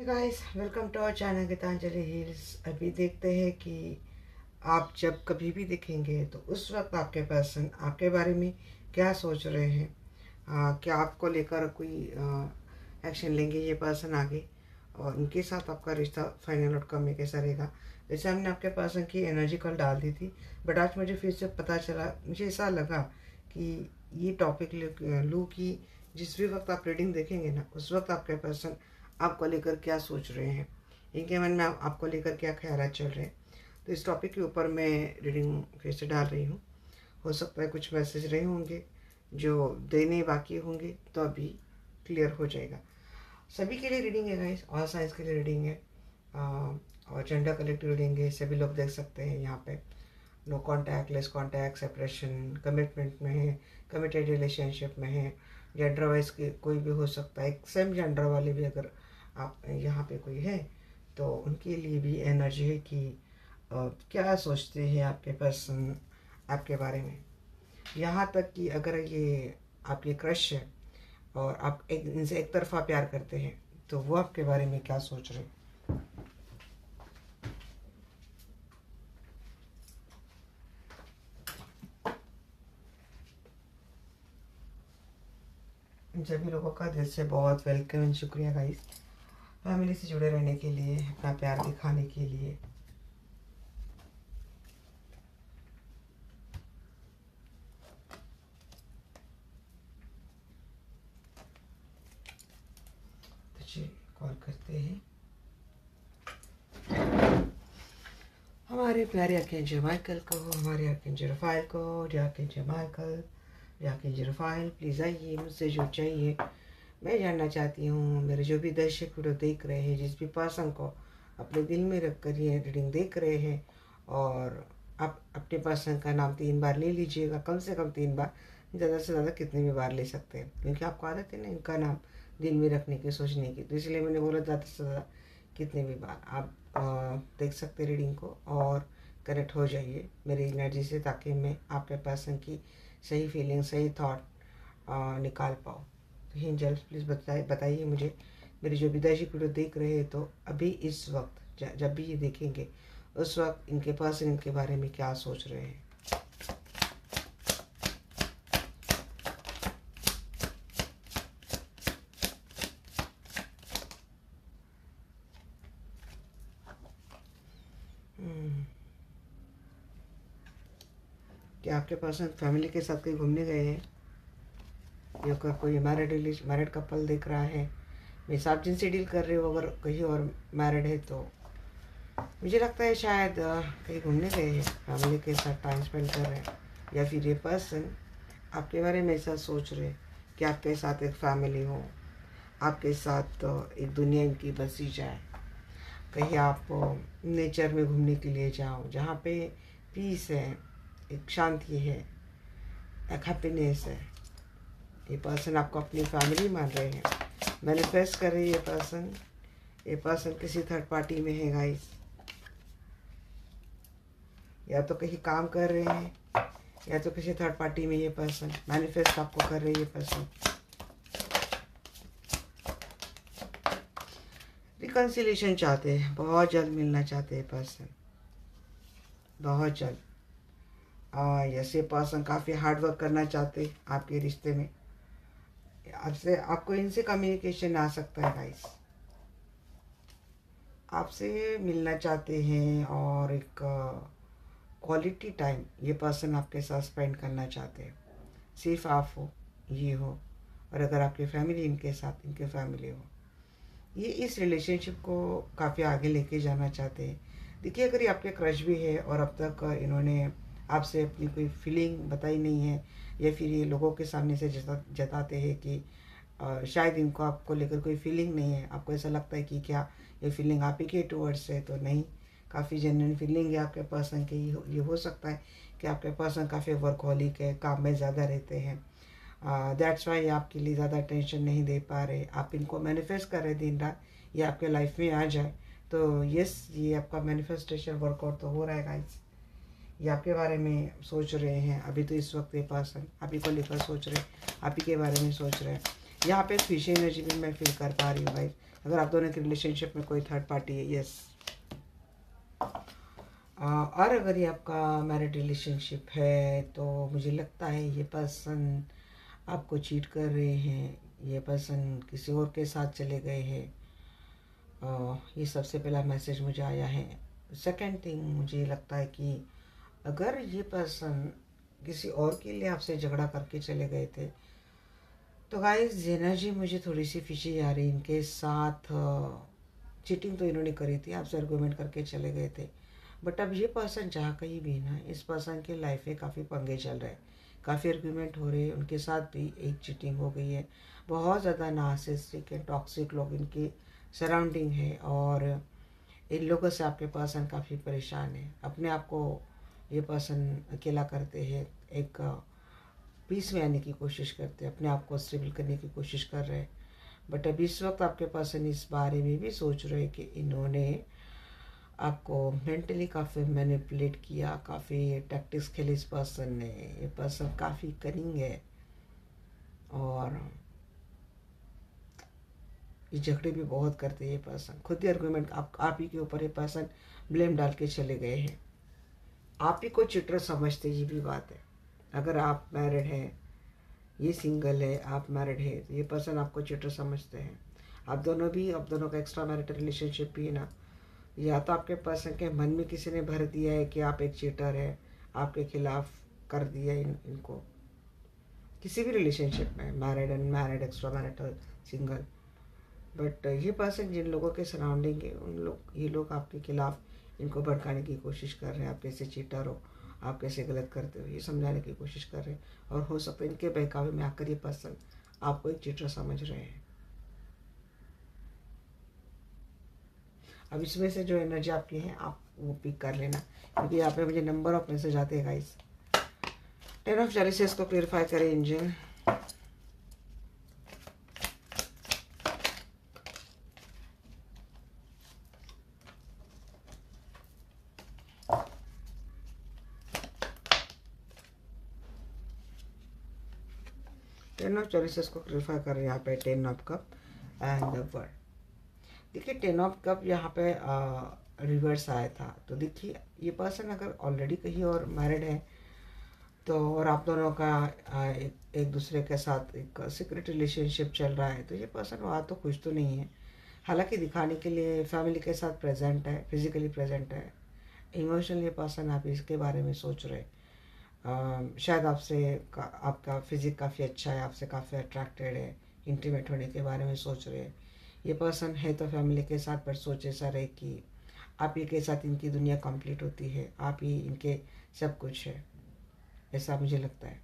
Guys, welcome to our channel Geetanjali heals. अभी देखते हैं कि आप जब कभी भी दिखेंगे तो उस वक्त आपके पर्सन आपके बारे में क्या सोच रहे हैं। क्या आपको लेकर कोई एक्शन लेंगे ये पर्सन आगे, और इनके साथ आपका रिश्ता फाइनल आउटकम में कैसा रहेगा। जैसे हमने आपके पर्सन की एनर्जी कल डाल दी थी, बट आज मुझे फिर से पता चला, मुझे ऐसा लगा कि ये टॉपिक लूँ कि जिस भी वक्त आप रीडिंग देखेंगे ना, उस वक्त आपके पर्सन आपको लेकर क्या सोच रहे हैं, इनके मन में आपको लेकर क्या ख्याल चल रहे हैं। तो इस टॉपिक के ऊपर मैं रीडिंग फिर से डाल रही हूँ। हो सकता है कुछ मैसेज रहे होंगे जो देने बाकी होंगे, तो अभी क्लियर हो जाएगा। सभी के लिए रीडिंग है गाइस, ऑल साइंस के लिए रीडिंग है, और जेंडर कलेक्टिव रीडिंग है। सभी लोग देख सकते हैं यहाँ पे। No contact, less contact, separation, commitment में है, कमिटेड रिलेशनशिप में है। जेंडर वाइज के कोई भी हो सकता है, सेम जेंडर वाले भी अगर आप यहाँ पे कोई है तो उनके लिए भी एनर्जी है कि क्या सोचते हैं आपके पर्सन आपके बारे में। यहाँ तक कि अगर ये आपके क्रश है और आप इनसे एक तरफा प्यार करते हैं तो वो आपके बारे में क्या सोच रहे हैं। सभी लोगों का दिल से बहुत वेलकम एंड शुक्रिया गाइस, फैमिली से जुड़े रहने के लिए, अपना प्यार दिखाने के लिए। तो चलिए कॉल करते हैं हमारे प्यारे आर्कएंजल माइकल को, हमारे आर्कएंजल रफाइल को। Archangel Michael, archangel Rafale, please आइए, मुझसे जो चाहिए। मैं जानना चाहती हूँ, मेरे जो भी दर्शक वीडियो देख रहे हैं, जिस भी पर्सन को अपने दिल में रख कर ये रीडिंग देख रहे हैं, और आप अपने पर्सन का नाम 3 बार ले लीजिएगा, कम से कम 3 बार, ज़्यादा से ज़्यादा कितने भी बार ले सकते हैं, क्योंकि आपको आदत है ना इनका नाम दिल में रखने की, सोचने की, तो इसलिए मैंने बोला ज़्यादा से ज़्यादा कितने भी बार आप देख सकते रीडिंग को और कनेक्ट हो जाइए मेरी एनर्जी से, ताकि मैं आपके पर्सन की सही फीलिंग, सही थॉट निकाल पाऊँ। तो एंजल्स प्लीज़ बताइए मुझे, मेरी जो विदेशी वीडियो देख रहे हैं, तो अभी इस वक्त जब भी ये देखेंगे उस वक्त इनके पर्सन इनके बारे में क्या सोच रहे हैं। क्या आपके पर्सन फैमिली के साथ कहीं घूमने गए हैं, या कोई मैरिड कपल दिख रहा है। मैं आप जिनसे डील कर रही हूँ अगर कहीं और मैरिड है तो मुझे लगता है शायद कहीं घूमने गए हैं, फैमिली के साथ टाइम स्पेंड कर रहे हैं, या फिर ये पर्सन आपके बारे में ऐसा सोच रहे कि आपके साथ एक फैमिली हो, आपके साथ एक दुनिया इनकी बसी जाए। कहीं आप नेचर में घूमने के लिए जाओ, जहाँ पे पीस है, एक शांति है, एक हैप्पीनेस है। ये पर्सन आपको अपनी फैमिली मान रहे हैं, मैनिफेस्ट कर रही है पर्सन। ये पर्सन किसी थर्ड पार्टी में है गाइस, या तो कहीं काम कर रहे हैं, या तो किसी थर्ड पार्टी में ये पर्सन मैनिफेस्ट आपको कर रही है। पर्सन रिकन्सिलेशन चाहते हैं, बहुत जल्द मिलना चाहते हैं पर्सन, बहुत जल्द। ऐसे पर्सन काफ़ी हार्ड वर्क करना चाहते हैं आपके रिश्ते में। आपसे, आपको इनसे कम्युनिकेशन आ सकता है गाइस, आपसे मिलना चाहते हैं, और एक क्वालिटी टाइम ये पर्सन आपके साथ स्पेंड करना चाहते हैं। सिर्फ आप हो, ये हो, और अगर आपकी फैमिली इनके साथ, इनके फैमिली हो, ये इस रिलेशनशिप को काफ़ी आगे लेके जाना चाहते हैं। देखिए, अगर ये आपके क्रश भी है और अब तक इन्होंने आपसे अपनी कोई फीलिंग बताई नहीं है, या फिर ये लोगों के सामने से जताते हैं कि शायद इनको आपको लेकर कोई फीलिंग नहीं है, आपको ऐसा लगता है कि क्या ये फीलिंग आप ही के टूवर्ड्स है, तो नहीं, काफ़ी जेन्युइन फीलिंग है आपके पर्सन की। ये हो सकता है कि आपके पर्सन काफ़ी वर्कहॉलिक है, काम में ज़्यादा रहते हैं, दैट्स वाई आपके लिए ज़्यादा टेंशन नहीं दे पा रहे। आप इनको मैनिफेस्ट कर रहे दिन रात ये आपके लाइफ में आ जाए, तो यस, ये आपका मैनिफेस्टेशन वर्कआउट तो हो रहा है गाइस। ये आपके बारे में सोच रहे हैं अभी, तो इस वक्त ये पर्सन आप ही को लेकर सोच रहे हैं, आप ही के बारे में सोच रहे हैं। यहाँ पे फिश एनर्जी भी मैं फील कर पा रही हूँ भाई, अगर आप दोनों के रिलेशनशिप में कोई थर्ड पार्टी है, यस। और अगर ये आपका मैरिड रिलेशनशिप है तो मुझे लगता है ये पर्सन आपको चीट कर रहे हैं, ये पर्सन किसी और के साथ चले गए हैं। ये सबसे पहला मैसेज मुझे आया है। सेकंड थिंग, मुझे लगता है कि अगर ये पर्सन किसी और के लिए आपसे झगड़ा करके चले गए थे तो गाइस एनर्जी मुझे थोड़ी सी फिशी आ रही। इनके साथ चीटिंग तो इन्होंने करी थी, आपसे आर्गूमेंट करके चले गए थे, बट अब ये पर्सन जहाँ कहीं भी ना, इस पर्सन के लाइफ में काफ़ी पंगे चल रहे हैं, काफ़ी आर्गूमेंट हो रहे हैं। उनके साथ भी एक चीटिंग हो गई है। बहुत ज़्यादा नार्सिसिस्टिक एंड टॉक्सिक लोग इनकी सराउंडिंग है और इन लोगों से आपके पर्सन काफ़ी परेशान है। अपने आप को ये पर्सन अकेला करते हैं, एक पीस में आने की कोशिश करते हैं, अपने आप को स्टेबल करने की कोशिश कर रहे हैं। बट अभी इस वक्त आपके पर्सन इस बारे में भी सोच रहे हैं कि इन्होंने आपको मेंटली काफ़ी मैनिपुलेट किया, काफ़ी टैक्टिक्स खेले इस पर्सन ने। ये पर्सन काफ़ी कनिंग है और ये झगड़े भी बहुत करते हैं। ये पर्सन खुद ही आर्गूमेंट आप ही के ऊपर ये पर्सन ब्लेम डाल के चले गए हैं। आप ही को चिटर समझते, ये भी बात है। अगर आप मैरिड हैं, ये सिंगल है, आप मैरिड है, तो ये पर्सन आपको चिटर समझते हैं। आप दोनों का एक्स्ट्रा मैरिटल रिलेशनशिप भी है ना, या तो आपके पर्सन के मन में किसी ने भर दिया है कि आप एक चीटर है, आपके खिलाफ कर दिया इनको किसी भी रिलेशनशिप में, married, unmarried, extra marital, single. But ये पर्सन जिन लोगों के सराउंडिंग है, ये लोग आपके खिलाफ इनको भड़काने की कोशिश कर रहे हैं। आप कैसे चीटर हो, आप कैसे गलत करते हो, ये समझाने की कोशिश कर रहे हैं। और हो सकता है इनके बहकावे में आकर ये पर्सन आपको एक चीटर समझ रहे हैं। अब इसमें से जो एनर्जी आपकी है आप वो पिक कर लेना, क्योंकि यहाँ पे मुझे नंबर ऑफ मैसेज आते हैं गाइस। 10 ऑफ चैलिसेस को क्लियरिफाई करें इंजन। टेन ऑफ चॉइसेस को क्लियरिफाई कर रहे हैं यहाँ पे। 10 of cup and the world. देखिए 10 ऑफ कप यहाँ पे रिवर्स आया था, तो देखिए ये पर्सन अगर ऑलरेडी कहीं और मैरिड है तो, और आप दोनों का एक दूसरे के साथ एक सीक्रेट रिलेशनशिप चल रहा है, तो ये पर्सन वहाँ तो खुश तो नहीं है। हालांकि दिखाने के लिए फैमिली के साथ प्रेजेंट है, फिजिकली प्रेजेंट है, इमोशनली पर्सन आप इसके बारे में सोच रहे। शायद आपका फिजिक काफ़ी अच्छा है, आपसे काफ़ी अट्रैक्टेड है, इंटीमेट होने के बारे में सोच रहे हैं। ये पर्सन है तो फैमिली के साथ, पर सोच ऐसा रहे कि आप ही के साथ इनकी दुनिया कंप्लीट होती है, आप ही इनके सब कुछ है, ऐसा मुझे लगता है।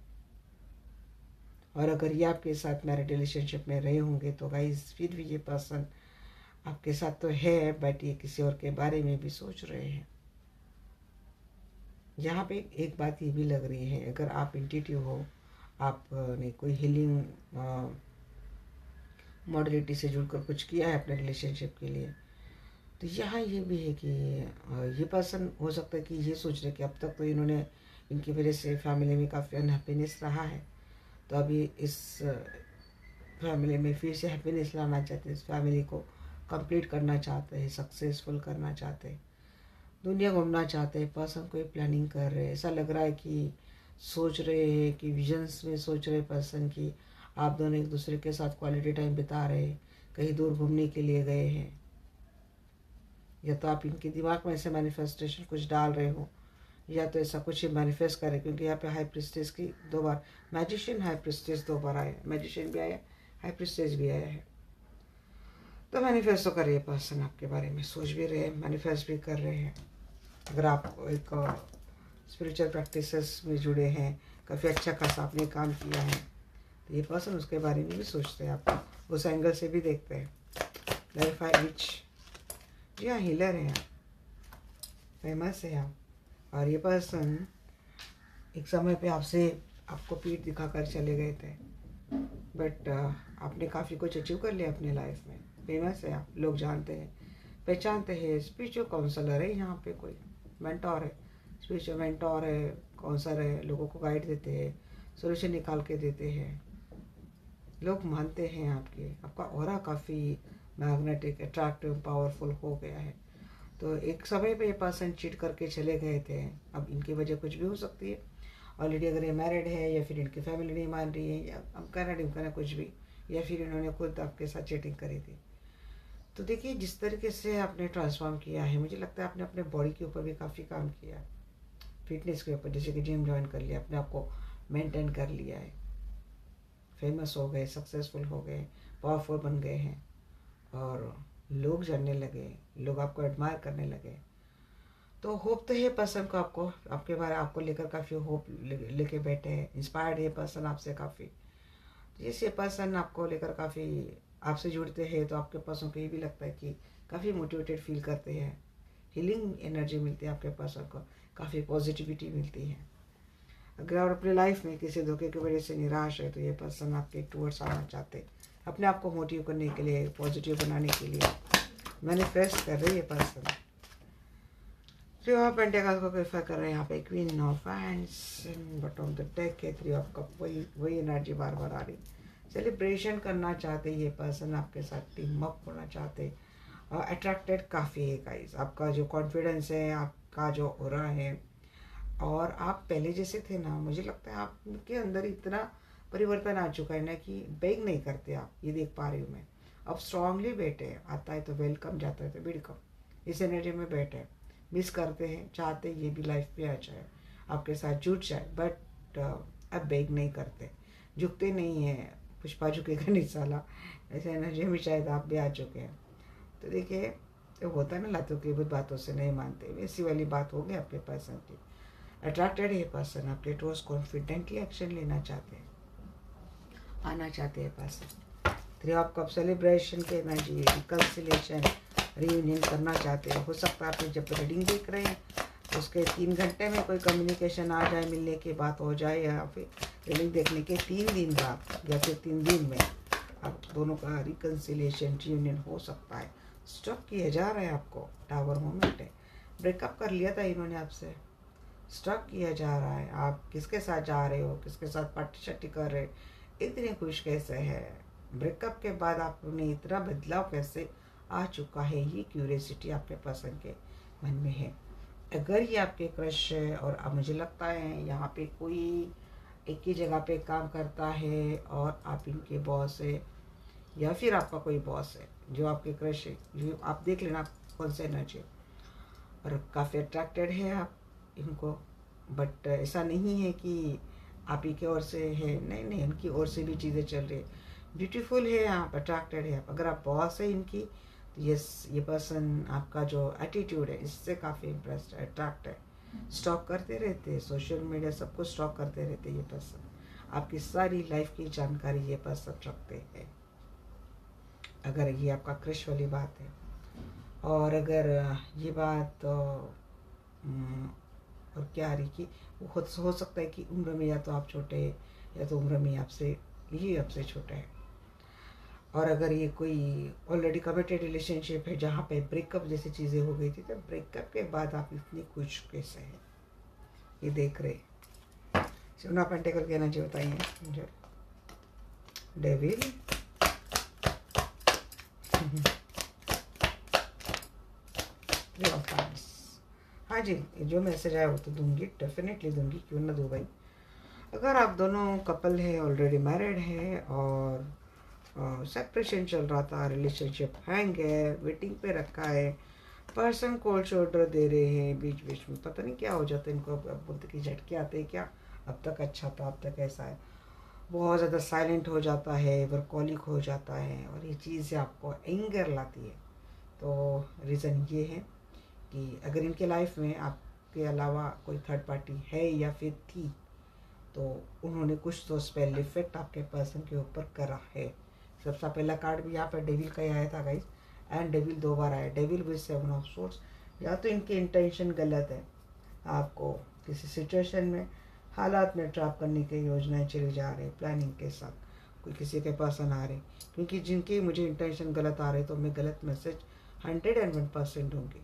और अगर ये आपके साथ मैरिड रिलेशनशिप में रहे होंगे तो गाइस फिर भी ये पर्सन आपके साथ तो है, बट ये किसी और के बारे में भी सोच रहे हैं। यहाँ पे एक बात ये भी लग रही है, अगर आप इंट्यूटिव हो, आपने कोई हीलिंग मॉडलिटी से जुड़कर कुछ किया है अपने रिलेशनशिप के लिए, तो यहाँ ये भी है कि ये पर्सन हो सकता है कि ये सोच रहे कि अब तक तो इन्होंने, इनकी वजह से फैमिली में काफ़ी अनहैप्पीनेस रहा है, तो अभी इस फैमिली में फिर से हैप्पीनेस लाना चाहते हैं, इस फैमिली को कंप्लीट करना चाहते हैं, सक्सेसफुल करना चाहते हैं, दुनिया घूमना चाहते हैं। पर्सन कोई प्लानिंग कर रहे हैं, ऐसा लग रहा है कि सोच रहे हैं कि विजन्स में सोच रहे पर्सन की आप दोनों एक दूसरे के साथ क्वालिटी टाइम बिता रहे हैं, कहीं दूर घूमने के लिए गए हैं, या तो आप इनके दिमाग में ऐसे मैनिफेस्टेशन कुछ डाल रहे हो, या तो ऐसा कुछ ही मैनिफेस्ट करें। क्योंकि यहाँ पे हाई प्रिस्टेस की 2 बार, मैजिशियन हाई प्रिस्टेस 2 बार आया, मैजिशियन भी आया, हाई प्रिस्टेस भी आया है। तो मैनिफेस्ट तो कर रही है पर्सन, आपके बारे में सोच भी रहे हैं, मैनिफेस्ट भी कर रहे हैं। अगर आप एक स्पिरिचुअल प्रैक्टिसेस में जुड़े हैं, काफ़ी अच्छा खासा आपने काम किया है, तो ये पर्सन उसके बारे में भी सोचते हैं, आपको उस एंगल से भी देखते हैं। क्लैरिफाई विच, जी हाँ, हीलर हैं आप, फेमस है आप। और ये पर्सन एक समय पे आपको पीठ दिखाकर चले गए थे, बट आपने काफ़ी कुछ अचीव कर लिया अपने लाइफ में। फेमस है आप, लोग जानते हैं, पहचानते हैं। स्पिरिचुअल काउंसलर है यहाँ पे, कोई मेंटोर है, स्पिरिचुअल मेंटोर है, काउंसलर है, लोगों को गाइड देते हैं, सोल्यूशन निकाल के देते हैं, लोग मानते हैं आपका ऑरा काफ़ी मैग्नेटिक, अट्रैक्टिव, पावरफुल हो गया है। तो एक समय पे ये पर्सन चीट करके चले गए थे, अब इनकी वजह कुछ भी हो सकती है। ऑलरेडी अगर ये मैरिड है या फिर इनकी फैमिली नहीं मान रही है, या अब कहना ढिमकाना कुछ भी, या फिर इन्होंने खुद आपके साथ चीटिंग करी थी। तो देखिए, जिस तरीके से आपने ट्रांसफॉर्म किया है, मुझे लगता है आपने अपने बॉडी के ऊपर भी काफ़ी काम किया है, फिटनेस के ऊपर, जैसे कि जिम ज्वाइन कर लिया, अपने आप को मेंटेन कर लिया है, फेमस हो गए, सक्सेसफुल हो गए, पावरफुल बन गए हैं, और लोग जानने लगे, लोग आपको एडमायर करने लगे। तो होप तो ये पर्सन को आपको, आपके बारे आपको लेकर काफ़ी होप लेके बैठे हैं, इंस्पायर्ड है ये पर्सन आपसे काफ़ी। जिस ये पर्सन आपको लेकर काफ़ी आपसे जुड़ते हैं, तो आपके पर्सन को ये भी लगता है कि काफ़ी मोटिवेटेड फील करते हैं, हीलिंग एनर्जी मिलती है आपके पर्सन को, काफ़ी पॉजिटिविटी मिलती है। अगर आप अपनी लाइफ में किसी धोखे की वजह से निराश है, तो ये पर्सन आपके टूवर्ड्स आना चाहते, अपने आप को मोटिव करने के लिए, पॉजिटिव बनाने के लिए मैनिफेस्ट कर रही है पर्सन। थ्री ऑफ पेंटिकल्स को प्रेफर कर रहे हैं यहाँ पे, queen of hands, but on the deck है थ्री ऑफ कप, वही एनर्जी बार बार आ रही। सेलिब्रेशन करना चाहते ये पर्सन, आपके साथ टीम अप होना चाहते, अट्रैक्टेड काफ़ी है गाइस। आपका जो कॉन्फिडेंस है, आपका जो ऑरा है, और आप पहले जैसे थे ना, मुझे लगता है आपके अंदर इतना परिवर्तन आ चुका है ना कि बेग नहीं करते आप, ये देख पा रही हूँ मैं। अब स्ट्रांगली बैठे हैं, आता है तो वेलकम, जाता है तो वेलकम, इस एनर्जी में बैठे, मिस करते हैं, चाहते ये भी लाइफ पे आ जाए, आपके साथ जुट जाए, बट अब बेग नहीं करते, झुकते नहीं हैं, पुष्पा झुकेगा नहीं साला, ऐसे एनर्जी में शायद आप भी आ चुके हैं। तो देखिए, तो होता है ना, लातों की बुत बातों से नहीं मानते, वैसी वाली बात होगी आपके पर्सन की। अट्रैक्टेड है पर्सन, आपके टोस्ट कॉन्फिडेंटली एक्शन लेना चाहते हैं, आना चाहते हैं person. Three of cup, celebration के एनर्जी, रिकन्सिलेशन, रियूनियन करना चाहते हैं। हो सकता है आप जब रीडिंग देख रहे हैं उसके 3 घंटे में कोई कम्युनिकेशन आ जाए, मिलने की बात हो जाए, या फिर रीडिंग देखने के 3 दिन बाद या फिर 3 दिन में आप दोनों का रिकन्सिलेशन, रियूनियन हो सकता है। स्टॉप किया जा रहा है आपको, टावर मोमेंट है, ब्रेकअप कर लिया था इन्होंने आपसे, स्टॉप किया जा रहा है। आप किसके साथ जा रहे हो, किसके साथ पार्टी शट्टी कर रहे, इतने खुश कैसे है, ब्रेकअप के बाद आपने इतना बदलाव कैसे आ चुका है, ये क्यूरियसिटी आपके पर्सन के मन में है। अगर ये आपके क्रश है, और अब मुझे लगता है यहाँ पे कोई एक ही जगह पे काम करता है और आप इनके बॉस है, या फिर आपका कोई बॉस है जो आपके क्रश है, जो आप देख लेना कौन सा एनर्जी, और काफ़ी अट्रैक्टेड है आप इनको, बट ऐसा नहीं है कि आप ही की ओर से है, नहीं नहीं, उनकी ओर से भी चीज़ें चल रही है, ब्यूटीफुल है आप, अट्रैक्टेड है आप। अगर आप बॉस है इनकी, तो ये पर्सन आपका जो एटीट्यूड है इससे काफ़ी इम्प्रेस्ड है, अट्रैक्ट है, स्टॉक करते रहते हैं, सोशल मीडिया सब कुछ स्टॉक करते रहते हैं ये पर्सन, आपकी सारी लाइफ की जानकारी ये पर्सन रखते हैं, अगर ये आपका क्रश वाली बात है। और अगर ये बात और क्या आ रही कि वो खुद हो सकता है कि उम्र में या तो आप छोटे, या तो उम्र में आपसे छोटा है। और अगर ये कोई ऑलरेडी कमिटेड रिलेशनशिप है जहाँ पे ब्रेकअप जैसी चीज़ें हो गई थी, तो ब्रेकअप के बाद आप इतनी खुश कैसे हैं, ये देख रहे। सोना पेंटिकल की एनर्जी बताइए मुझे। डेविल, हाँ जी, जो मैसेज आया वो तो दूंगी, डेफिनेटली दूंगी, क्यों ना दूँ भाई। अगर आप दोनों कपल है, ऑलरेडी मैरिड है, और सेपरेशन चल रहा था, रिलेशनशिप हैंग है, वेटिंग पे रखा है, पर्सन कोल्ड शोल्डर दे रहे हैं, बीच बीच में पता नहीं क्या हो जाता है इनको, अब बोलते कि झटके आते हैं क्या, अब तक अच्छा था, अब तक ऐसा है, बहुत ज़्यादा साइलेंट हो जाता है, वर्कॉलिक हो जाता है, और ये चीज़ें आपको एंगर लाती है। तो रीज़न ये है कि अगर इनके लाइफ में आपके अलावा कोई थर्ड पार्टी है या फिर थी, तो उन्होंने कुछ तो स्पेल इफेक्ट आपके पर्सन के ऊपर करा है। सबसे पहला कार्ड भी यहाँ पर डेविल का ही आया था गाइस, एंड डेविल 2 बार आया, डेविल विद 7 ऑफ सोर्ड्स। या तो इनकी इंटेंशन गलत है, आपको किसी सिचुएशन में, हालात में ट्रैप करने की योजनाएं चली जा रही, प्लानिंग के साथ कोई किसी के पर्सन आ रहे, क्योंकि जिनकी मुझे इंटेंशन गलत आ रहे, तो मैं गलत मैसेज 101% दूंगी।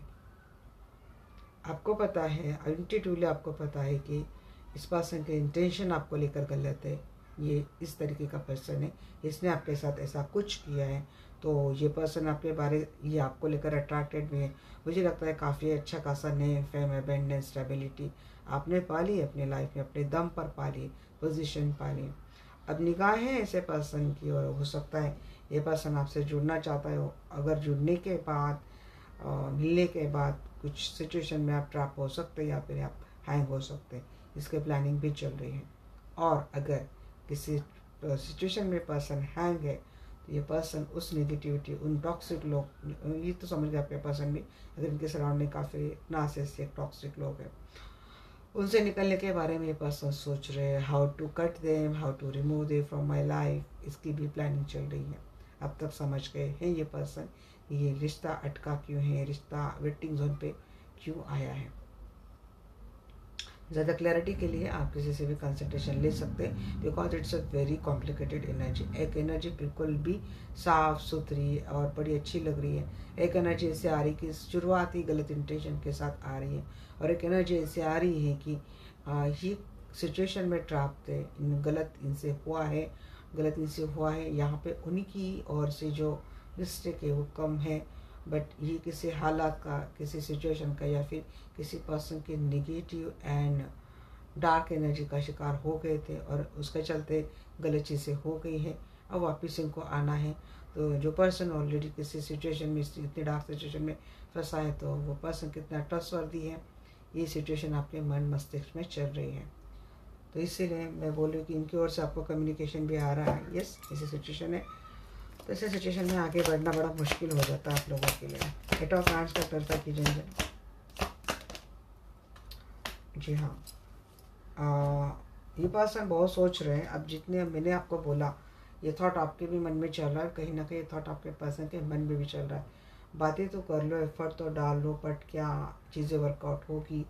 आपको पता है, इंट्यूटिवली आपको पता है कि इस पर्सन के इंटेंशन आपको लेकर गलत है, ये इस तरीके का पर्सन है, इसने आपके साथ ऐसा कुछ किया है, तो ये पर्सन आपके बारे ये आपको लेकर अट्रैक्टेड भी है। मुझे लगता है काफ़ी अच्छा खासा नेम, फेम, अबेंडेंस, स्टेबिलिटी आपने पाली अपनी लाइफ में, अपने दम पर पाली, पोजीशन पाली। अब निगाहें ऐसे पर्सन की, और हो सकता है ये पर्सन आपसे जुड़ना चाहता है। अगर जुड़ने के बाद मिलने के बाद कुछ सिचुएशन में आप ट्रैप हो सकते हैं या फिर आप हैंग हो सकते हैं, इसके प्लानिंग भी चल रही है। और अगर किसी सिचुएशन में पर्सन हैंग है तो ये पर्सन उस नेगेटिविटी, उन टॉक्सिक लोग, ये तो समझ गए आपके पर्सन भी, अगर इनके सराउंडिंग काफ़ी नार्सिसिस्टिक टॉक्सिक लोग हैं, उनसे निकलने के बारे में ये पर्सन सोच रहे हैं। How to cut them, how to remove them from my life, इसकी भी प्लानिंग चल रही है। अब तक समझ गए हैं ये पर्सन ये रिश्ता अटका क्यों है, रिश्ता वेटिंग जोन पे क्यों आया है। ज़्यादा क्लैरिटी के लिए आप किसी से भी कंसल्टेशन ले सकते हैं, because it's a very complicated energy. एक एनर्जी बिल्कुल भी साफ सुथरी और बड़ी अच्छी लग रही है, एक एनर्जी ऐसे आ रही कि शुरुआती गलत इंटेंशन के साथ आ रही है, और एक एनर्जी ऐसे आ रही है कि ये सिचुएशन में ट्रैप थे, गलत इनसे हुआ है यहाँ पे उन्हीं की ओर से जो मिस्टेक है वो कम है, बट ये किसी हालात का, किसी सिचुएशन का, या फिर किसी पर्सन के नेगेटिव एंड डार्क एनर्जी का शिकार हो गए थे और उसके चलते गलत चीज़ें हो गई हैं। अब वापस इनको आना है, तो जो पर्सन ऑलरेडी किसी सिचुएशन में, इतनी डार्क सिचुएशन में फंसा है, तो वो पर्सन कितना ट्रस्टवर्दी है, ये सिचुएशन आपके मन मस्तिष्क में चल रही है। तो इसीलिए मैं बोल रही हूँ कि इनकी ओर से आपको कम्युनिकेशन भी आ रहा है। यस, ऐसी सिचुएशन है, तो ऐसे सिचुएशन में आगे बढ़ना बड़ा मुश्किल हो जाता है आप लोगों के लिए। एट ऑफ हैंड्स का तरफा कीजिए। जी हाँ, ये पर्सन बहुत सोच रहे हैं। अब जितने मैंने आपको बोला, ये थॉट आपके भी मन में चल रहा है, कहीं ना कहीं थॉट आपके पर्सन के मन में भी चल रहा है। बातें तो कर लो, एफर्ट तो डाल लो, बट क्या चीज़ें वर्कआउट होगी,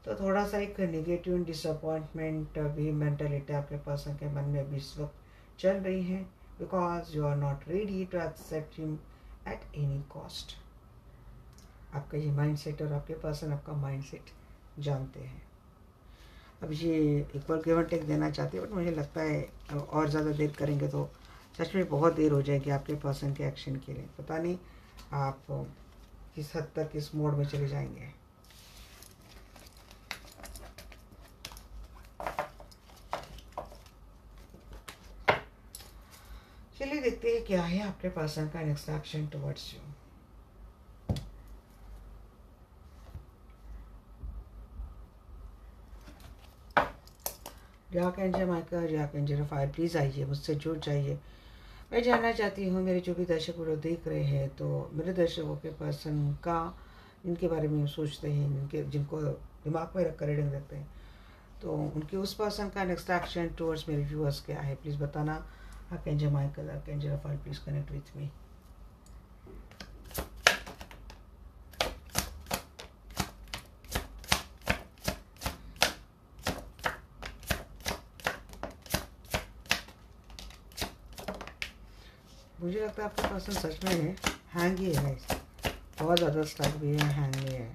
तो थोड़ा सा एक नेगेटिव डिसअपॉइंटमेंट भी मेंटलिटी आपके पर्सन के मन में भी इस वक्त चल रही है, because you are not ready to accept him at any cost. आपका ये माइंडसेट और आपके पर्सन आपका माइंडसेट जानते हैं। अब ये एक बार गिव एंड टेक देना चाहते हैं, बट मुझे लगता है और ज़्यादा देर करेंगे तो सच में बहुत देर हो जाएगी आपके पर्सन के एक्शन के लिए। पता नहीं आप किस हद तक इस मोड में चले जाएंगे। चलिए देखते हैं क्या है आपके पर्सन का नेक्स्ट एक्शन टुवर्ड्स यू। जाक एंजल माइकल, जाक एंजल फायर, प्लीज़ आइए, मुझसे जुड़ जाइए। मैं जानना चाहती हूँ, मेरे जो भी दर्शक लोग देख रहे हैं, तो मेरे दर्शकों के पर्सन का इनके बारे में सोचते हैं, इनके जिनको दिमाग में रख कर रीडिंग देते हैं, तो उनके उस पर्सन का नेक्स्ट एक्शन टुवर्ड्स मेरे व्यूअर्स क्या है, प्लीज़ बताना। Archangel Michael, archangel Raphael, please connect with me. मुझे लगता है आपका पर्सन सच में हैंग ही है, बहुत ज़्यादा स्टक भी है, हैंग भी है।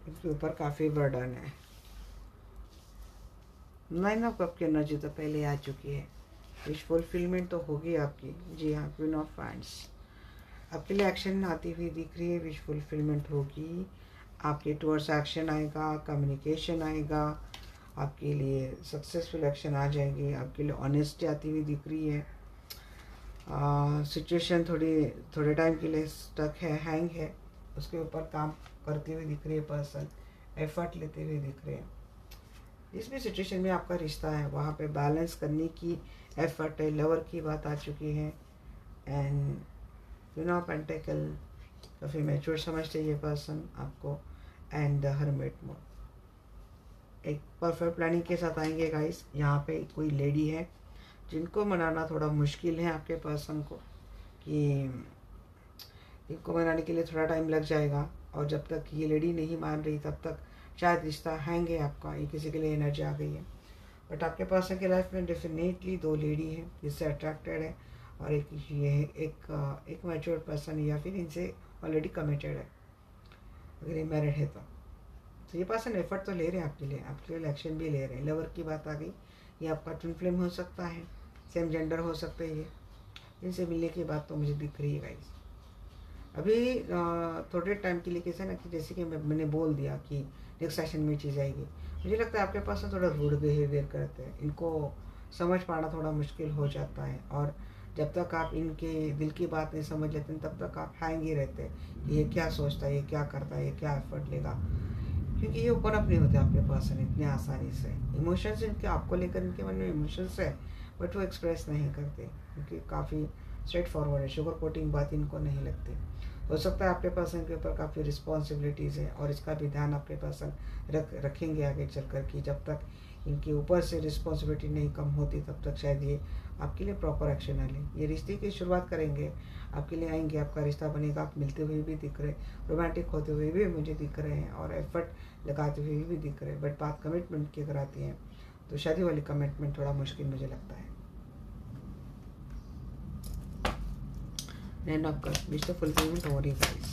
इसके ऊपर काफ़ी बर्डन है। 9 ऑफ कप की एनर्जी तो पहले आ चुकी है, विश फुलफिलमेंट तो होगी आपकी। जी हाँ, क्वीन ऑफ फैंड्स आपके लिए एक्शन आती हुई दिख रही है, विश फुलफिलमेंट होगी आपके टुवर्ड्स, एक्शन आएगा, कम्युनिकेशन आएगा, आपके लिए सक्सेसफुल एक्शन आ जाएगी, आपके लिए ऑनेस्टी आती हुई दिख रही है। सिचुएशन थोड़े टाइम के लिए स्टक है, हैंग है, उसके ऊपर काम करते हुए दिख रही है पर्सन, एफर्ट लेते हुए दिख रहे हैं। जिस भी सिचुएशन में आपका रिश्ता है वहाँ पे बैलेंस करने की एफर्ट है, लवर की बात आ चुकी है, एंड क्वीन ऑफ पेंटिकल काफ़ी मैच्योर समझते ये पर्सन आपको, एंड द हर्मिट मोड एक परफेक्ट प्लानिंग के साथ आएंगे गाइस। यहाँ पे कोई लेडी है जिनको मनाना थोड़ा मुश्किल है आपके पर्सन को, कि इनको मनाने के लिए थोड़ा टाइम लग जाएगा, और जब तक ये लेडी नहीं मान रही तब तक शायद रिश्ता हैंग है आपका, ये किसी के लिए एनर्जी आ गई है। बट आपके पर्सन की लाइफ में डेफिनेटली 2 लेडी हैं जिससे अट्रैक्टेड है, और एक ये एक मैच्योर पर्सन है, या फिर इनसे ऑलरेडी कमिटेड है, अगर ये मैरिड है तो। तो ये पर्सन एफर्ट तो ले रहे हैं आपके लिए एक्शन भी ले रहे हैं। लवर की बात आ गई, ये आपका ट्विन फ्लेम हो सकता है, सेम जेंडर हो सकते हैं। ये इनसे मिलने की बात तो मुझे दिख रही है गाइस। अभी थोड़े टाइम के लिए कैसे ना कि जैसे कि मैंने बोल दिया कि नेक्स्ट सेशन में चीज़ आएगी। मुझे लगता है आपके पास ना थोड़ा रूड बिहेवियर करते हैं, इनको समझ पाना थोड़ा मुश्किल हो जाता है। और जब तक आप इनके दिल की बात नहीं समझ लेते तब तक आप हैंग ही रहते हैं कि ये क्या सोचता है, ये क्या करता है, ये क्या एफर्ट लेगा। क्योंकि ये ओपन अप नहीं होते आपके पास इतने आसानी से। इमोशंस इनके आपको लेकर इनके मन में इमोशंस है, बट वो एक्सप्रेस नहीं करते क्योंकि काफ़ी स्ट्रेट फॉरवर्ड है, शुगर कोटिंग बात इनको नहीं लगती। हो सकता है आपके पर्सन के ऊपर काफ़ी रिस्पॉन्सिबिलिटीज़ है और इसका भी ध्यान आपके पर्सन रखेंगे आगे चल कर कि जब तक इनके ऊपर से रिस्पॉन्सिबिलिटी नहीं कम होती तब तक शायद ये आपके लिए प्रॉपर एक्शन ना लें। ये रिश्ते की शुरुआत करेंगे, आपके लिए आएंगे, आपका रिश्ता बनेगा, आप मिलते हुए भी दिख रहे, रोमांटिक होते हुए भी मुझे दिख रहे हैं और एफर्ट लगाते हुए भी दिख रहे हैं। बट बात कमिटमेंट की अगर आती है तो शादी वाली कमिटमेंट थोड़ा मुश्किल मुझे लगता है। End of cup which the fulfilment हो रही गाइस।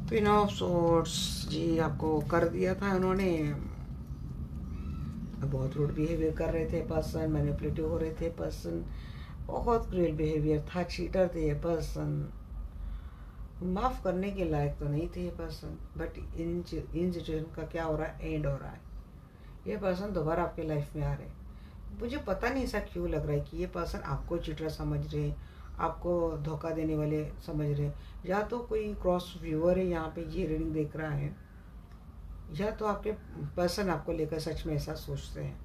क्वीन ऑफ सोर्ड्स जी आपको कर दिया था उन्होंने, बहुत रूड बिहेवियर कर रहे थे पर्सन, मैनिपुलेटिव हो रहे थे पर्सन, बहुत क्रूएल बिहेवियर था, चीटर थे ये पर्सन, माफ़ करने के लायक तो नहीं थे ये पर्सन। बट इन सिचुएशन का क्या हो रहा है, एंड हो रहा है। ये पर्सन दोबारा आपके लाइफ में आ रहे हैं। मुझे पता नहीं ऐसा क्यों लग रहा है कि ये पर्सन आपको चीटर समझ रहे हैं, आपको धोखा देने वाले समझ रहे हैं। या तो कोई क्रॉस व्यूअर है यहाँ पे ये रीडिंग देख रहा है, या तो आपके पर्सन आपको लेकर सच में ऐसा सोचते हैं।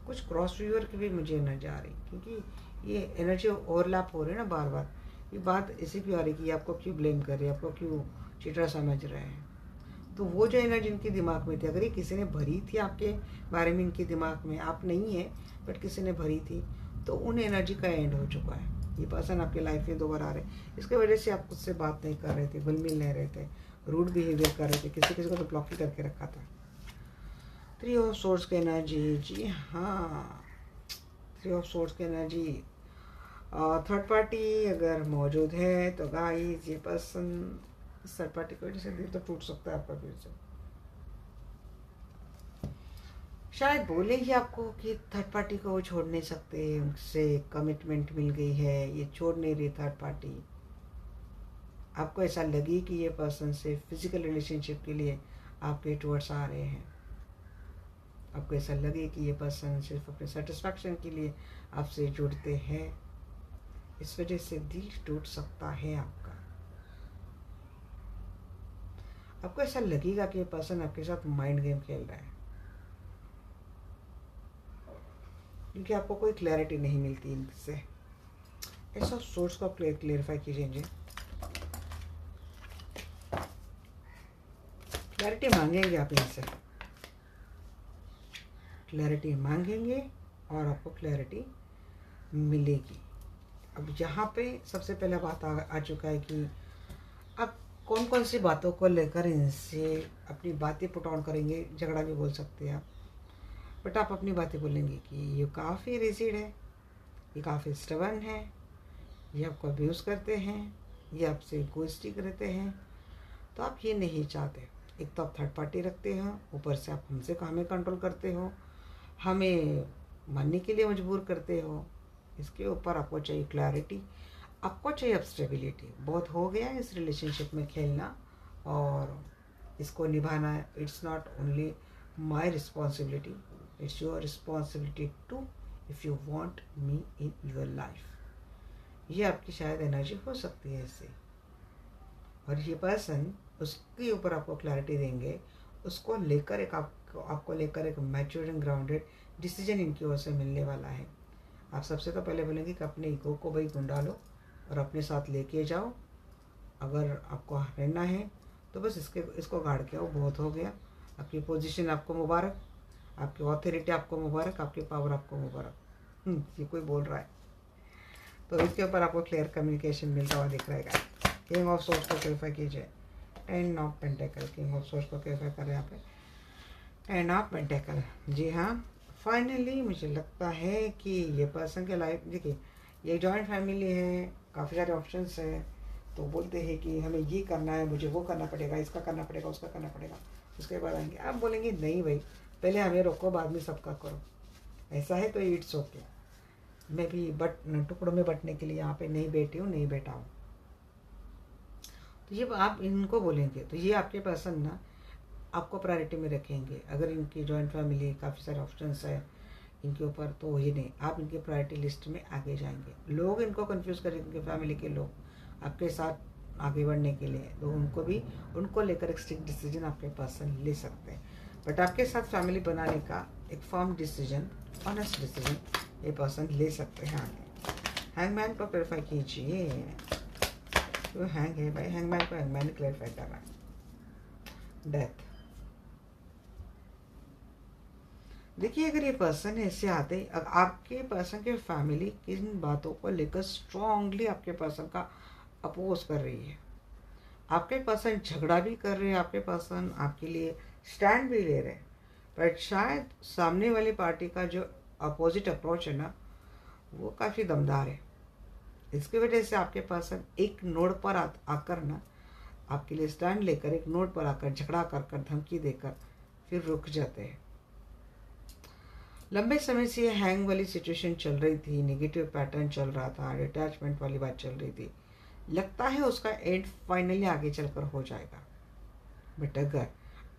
कुछ क्रॉस व्यूअर की भी मुझे नजर आ रही, क्योंकि ये एनर्जी ओवरलैप हो रही है ना बार बार। ये बात ऐसी क्यों आ रही कि ये आपको क्यों ब्लेम कर रहे हैं, आपको क्यों चीटर समझ रहे हैं। तो वो जो एनर्जी इनके दिमाग में थी, अगर ये किसी ने भरी थी आपके बारे में इनके दिमाग में, आप नहीं है बट किसी ने भरी थी, तो उन एनर्जी का एंड हो चुका है। ये पर्सन आपके लाइफ में दोबारा आ रहे हैं। इसके वजह से आप खुद से बात नहीं कर रहे थे, घुल मिल नहीं रहे थे, रूड बिहेवियर कर रहे थे, किसी किसी को तो ब्लॉक ही करके रखा था। 3 ऑफ सोर्स की एनर्जी, जी हाँ 3 ऑफ सोर्स की एनर्जी। थर्ड पार्टी अगर मौजूद है तो गाइस ये पर्सन थर्ड पार्टी की वजह से दिल तो टूट सकता है आपका फिर से। शायद बोले ही आपको कि थर्ड पार्टी को वो छोड़ नहीं सकते, उनसे कमिटमेंट मिल गई है, ये छोड़ नहीं रही थर्ड पार्टी। आपको ऐसा लगे कि ये पर्सन से फिजिकल रिलेशनशिप के लिए आपके टुवर्ड्स आ रहे हैं। आपको ऐसा लगे कि ये पर्सन सिर्फ अपने सेटिस्फैक्शन के लिए आपसे जुड़ते हैं, इस वजह से दिल टूट सकता है आपका। आपको ऐसा लगेगा कि ये पर्सन आपके साथ माइंड गेम खेल रहा है, क्योंकि आपको कोई क्लैरिटी नहीं मिलती इनसे। ऐसा सोर्स को क्लेरिफाई कीजिए। क्लैरिटी मांगेंगे आप इनसे, क्लैरिटी मांगेंगे और आपको क्लैरिटी मिलेगी। अब यहाँ पे सबसे पहले बात आ चुका है कि आप कौन कौन सी बातों को लेकर इनसे अपनी बातें पुट ऑन करेंगे। झगड़ा भी बोल सकते हैं आप, बट आप अपनी बातें बोलेंगे कि ये काफ़ी रिजिड है, ये काफ़ी स्टबर्न है, ये आपको अब्यूज़ करते हैं, ये आपसे इगोइस्टिक रहते हैं। तो आप ये नहीं चाहते। एक तो आप थर्ड पार्टी रखते हो, ऊपर से आप हमें कंट्रोल करते हो, हमें मानने के लिए मजबूर करते हो। इसके ऊपर आपको चाहिए क्लैरिटी, आपको चाहिए अब स्टेबिलिटी। बहुत हो गया इस रिलेशनशिप में खेलना और इसको निभाना है। It's not only my responsibility, it's your responsibility too, if you want me in your life. ये आपकी शायद एनर्जी हो सकती है इससे। और ये पर्सन उसके ऊपर आपको क्लैरिटी देंगे, उसको लेकर आपको लेकर एक मैच्योर एंड ग्राउंडेड डिसीजन इनकी ओर से मिलने वाला है। आप सबसे तो पहले बोलेंगे कि अपने ईगो को भाई ढूंढा लो और अपने साथ लेके जाओ। अगर आपको रहना है तो बस इसको गाड़ के आओ, बहुत हो गया। आपकी पोजीशन आपको मुबारक, आपकी ऑथोरिटी आपको मुबारक, आपकी पावर आपको मुबारक। ये कोई बोल रहा है तो इसके ऊपर आपको क्लियर कम्युनिकेशन मिलता हुआ दिख रहेगा। किंग ऑफ सोर्स को क्लेरिफाई कीजिए। 10 of pentacle, king of source को क्लेरिफाई कर रहे हैं यहाँ पे। 10 ऑफ पेंटेकल, जी हाँ फाइनली मुझे लगता है कि ये पर्सन के लाइफ, देखिए ये जॉइंट फैमिली है, काफ़ी सारे ऑप्शंस है, तो बोलते हैं कि हमें ये करना है, मुझे वो करना पड़ेगा, इसका करना पड़ेगा, उसका करना पड़ेगा, उसके बाद आएंगे। आप बोलेंगे नहीं भाई, पहले हमें रोको, बाद में सबका करो। ऐसा है तो इट्स ओके। मैं भी टुकड़ों में बंटने के लिए यहाँ पे नहीं बैठी हूँ, नहीं बैठा हूँ। तो ये आप इनको बोलेंगे तो ये आपके पर्सन ना आपको प्रायोरिटी में रखेंगे। अगर इनकी जॉइंट फैमिली काफ़ी सारे ऑप्शंस है इनके ऊपर, तो ही नहीं, आप इनके प्रायोरिटी लिस्ट में आगे जाएंगे। लोग इनको कंफ्यूज करेंगे, इनके फैमिली के लोग आपके साथ आगे बढ़ने के लिए, तो उनको लेकर एक स्ट्रिक्ट डिसीजन आपके पर्सन ले सकते हैं। बट आपके साथ फैमिली बनाने का एक फर्म डिसीजन, ऑनेस्ट डिसीजन ये पर्सन ले सकते हैं आगे। हैंगमैन को क्लैरिफाई कीजिए, तो हैंग है भाई, हैंगमैन को हैंगमैन क्लैरिफाई कर रहा है। डेथ, देखिए अगर ये पर्सन ऐसे आते, आपके पर्सन के फैमिली किन बातों को लेकर स्ट्रांगली आपके पर्सन का अपोज कर रही है, आपके पर्सन झगड़ा भी कर रहे हैं, आपके पर्सन आपके लिए स्टैंड भी ले रहे हैं, बट शायद सामने वाली पार्टी का जो अपोजिट अप्रोच है ना वो काफ़ी दमदार है। इसकी वजह से आपके पर्सन एक नोड पर आकर ना आपके लिए स्टैंड लेकर, एक नोड पर आकर झगड़ा कर धमकी देकर फिर रुक जाते हैं। लंबे समय से ये हैंग वाली सिचुएशन चल रही थी, नेगेटिव पैटर्न चल रहा था, डिटैचमेंट वाली बात चल रही थी। लगता है उसका एंड फाइनली आगे चलकर हो जाएगा। बट अगर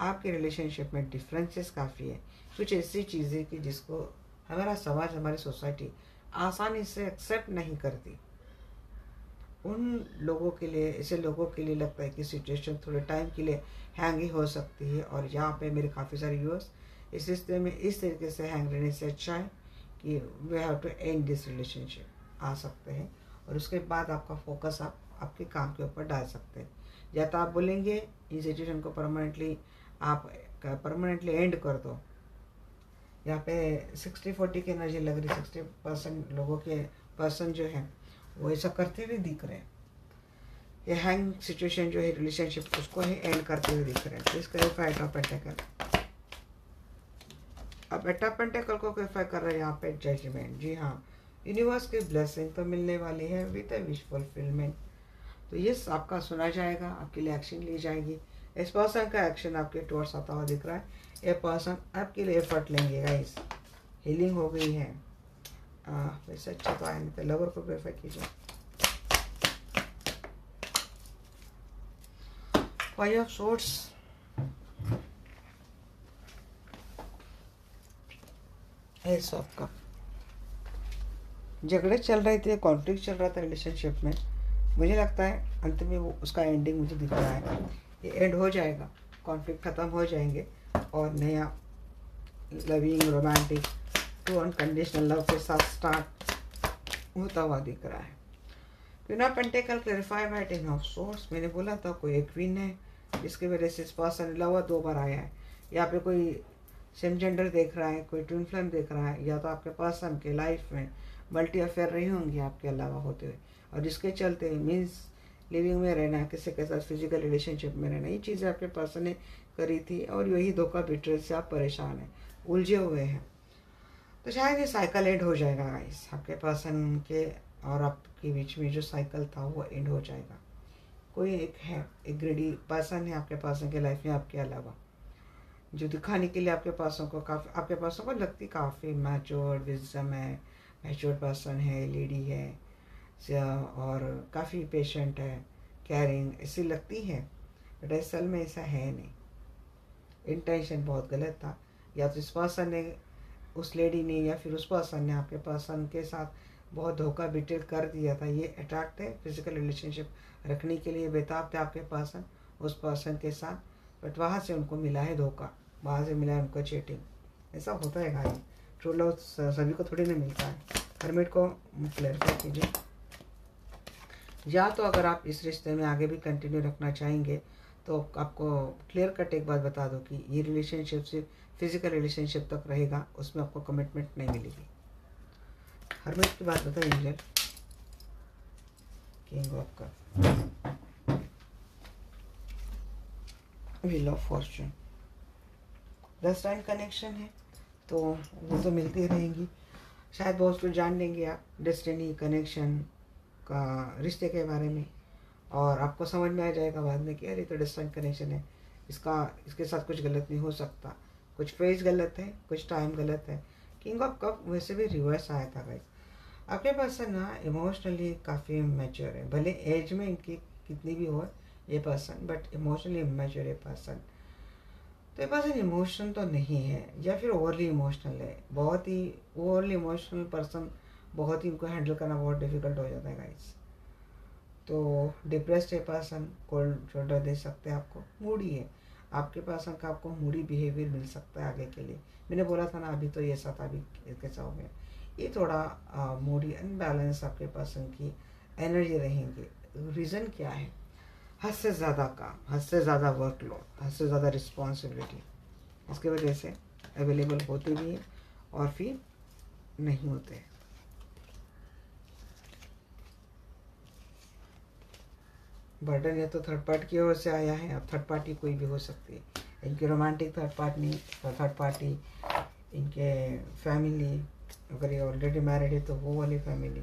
आपके रिलेशनशिप में डिफरेंसेस काफ़ी है, कुछ ऐसी चीज़ें कि जिसको हमारा समाज, हमारी सोसाइटी आसानी से एक्सेप्ट नहीं करती, उन लोगों के लिए, ऐसे लोगों के लिए लगता है कि सिचुएशन थोड़े टाइम के लिए हैंग ही हो सकती है। और यहाँ पे मेरे काफ़ी सारे व्यूअर्स इस रिश्ते में इस तरीके से हैंग रहने से अच्छा है कि we have to end this relationship आ सकते हैं, और उसके बाद आपका फोकस आप आपके काम के ऊपर डाल सकते हैं। या तो आप बोलेंगे इस सिचुएशन को परमानेंटली एंड कर दो। यहाँ पे 60-40 की एनर्जी लग रही, 60% लोगों के पर्सन जो है वो ऐसा करते हुए दिख रहे हैं। ये हैंग सिचुएशन जो है रिलेशनशिप उसको ही एंड करते हुए दिख रहे हैं। Please clarify eight of pentacle. अब एट ऑफ पेंटेकल को क्लैरिफाई कर रहे हैं यहाँ पे जजमेंट। जी हाँ, यूनिवर्स की ब्लेसिंग तो मिलने वाली है विद अ विश फुलफिलमेंट। तो ये आपका सुना जाएगा, आपके लिए एक्शन ली जाएगी। इस पर्सन का एक्शन आपके टुवर्ड्स आता हुआ दिख रहा है। ये पर्सन आपके लिए एफर्ट लेंगे गाइस। हीलिंग हो गई है। वैसे अच्छा तो आया नहीं, तो लवर को वेरीफाई कीजिए। Five of swords, S of cup. झगड़े चल रहे थे, कॉन्फ्लिक्ट चल रहा था रिलेशनशिप में, मुझे लगता है अंत में वो उसका एंडिंग मुझे दिख रहा है। ये एंड हो जाएगा, कॉन्फ्लिक्ट ख़त्म हो जाएंगे और नया loving romantic to unconditional love के साथ स्टार्ट होता हुआ दिख रहा है। Queen of pentacle clarify by 10 of swords. मैंने बोला था कोई एक क्वीन है जिसकी वजह से इस पर्सन लवर 2 बार आया है। यहाँ पे कोई सेम जेंडर देख रहा है, कोई ट्विन फ्लेम देख रहा है, या तो आपके पर्सन के लाइफ में मल्टी अफेयर रही होंगी आपके अलावा होते हुए, और जिसके चलते मीन्स लिविंग में रहना, किसी के साथ फिजिकल रिलेशनशिप में रहना, ये चीज़ें आपके पर्सन ने करी थी, और यही धोखा बिट्रेल से आप परेशान हैं, उलझे हुए हैं। तो शायद ये साइकिल एंड हो जाएगा गाइस। आपके पर्सन के और आपके बीच में जो साइकिल था वो एंड हो जाएगा। कोई एक है, एक ग्रेडी पर्सन है आपके पर्सन के लाइफ में आपके अलावा, जो दिखाने के लिए आपके पर्सन को लगती काफ़ी मैच्योर्ड विजडम है, मैच्योर्ड पर्सन है, लेडी है, और काफ़ी पेशेंट है, केयरिंग ऐसी लगती है, बट असल में ऐसा है नहीं। इंटेंशन बहुत गलत था, या तो इस पर्सन ने, उस लेडी ने, या फिर उस पर्सन ने आपके पर्सन के साथ बहुत धोखा बिटेल कर दिया था। ये अट्रैक्ट है, फिजिकल रिलेशनशिप रखने के लिए बेताब थे आपके पर्सन उस पर्सन के साथ, बट वहाँ से उनको मिला है धोखा, वहाँ से मिला है उनको चीटिंग। ऐसा होता है भाई, ट्रू लव सभी को थोड़ी ना मिलता है। हरमिट को क्लैरिफाई कीजिए। या तो अगर आप इस रिश्ते में आगे भी कंटिन्यू रखना चाहेंगे तो आपको क्लियर कट एक बात बता दो कि ये रिलेशनशिप सिर्फ फिजिकल रिलेशनशिप तक रहेगा, उसमें आपको कमिटमेंट नहीं मिलेगी। हरमिट की बात बताइए angel. King of cup, wheel of Fortune. 10 time connection है तो वो तो मिलती रहेंगी। शायद बहुत कुछ जान लेंगे आप डेस्टिनी कनेक्शन का, रिश्ते के बारे में, और आपको समझ में आ जाएगा बाद में कि अरे तो डिस्टेंट कनेक्शन है, इसके साथ कुछ गलत नहीं हो सकता, कुछ फेज गलत है, कुछ टाइम गलत है। किंग ऑफ कप वैसे भी रिवर्स आया था गाइस। आपके पर्सन ना इमोशनली काफ़ी मैच्योर है, भले एज में इनकी कितनी भी हो ये पर्सन, बट इमोशनली मैच्योर है पर्सन। तो ये पर्सन इमोशन तो नहीं है, या फिर ओवरली इमोशनल है, बहुत ही ओवरली इमोशनल पर्सन, बहुत ही उनको हैंडल करना बहुत डिफिकल्ट हो जाता है गाइस। तो डिप्रेस्ड है पर्सन, कोल्ड शोल्डर दे सकते हैं आपको, मूडी है आपके पर्सन का, आपको मूडी बिहेवियर मिल सकता है आगे के लिए। मैंने बोला था ना अभी तो ये था, अभी कैसा हो गया, ये थोड़ा मूडी अनबैलेंस आपके पर्सन की एनर्जी रहेंगे। रीज़न क्या है? हद से ज़्यादा काम, हद से ज़्यादा वर्कलोड, हद से ज़्यादा रिस्पॉन्सिबिलिटी, इसकी वजह से अवेलेबल होते भी हैं और फिर नहीं होते हैं। बर्डन या तो थर्ड पार्टी की ओर से आया है, अब थर्ड पार्टी कोई भी हो सकती है, इनकी रोमांटिक थर्ड पार्टी, इनके फैमिली, अगर ये ऑलरेडी मैरिड है तो वो वाली फैमिली,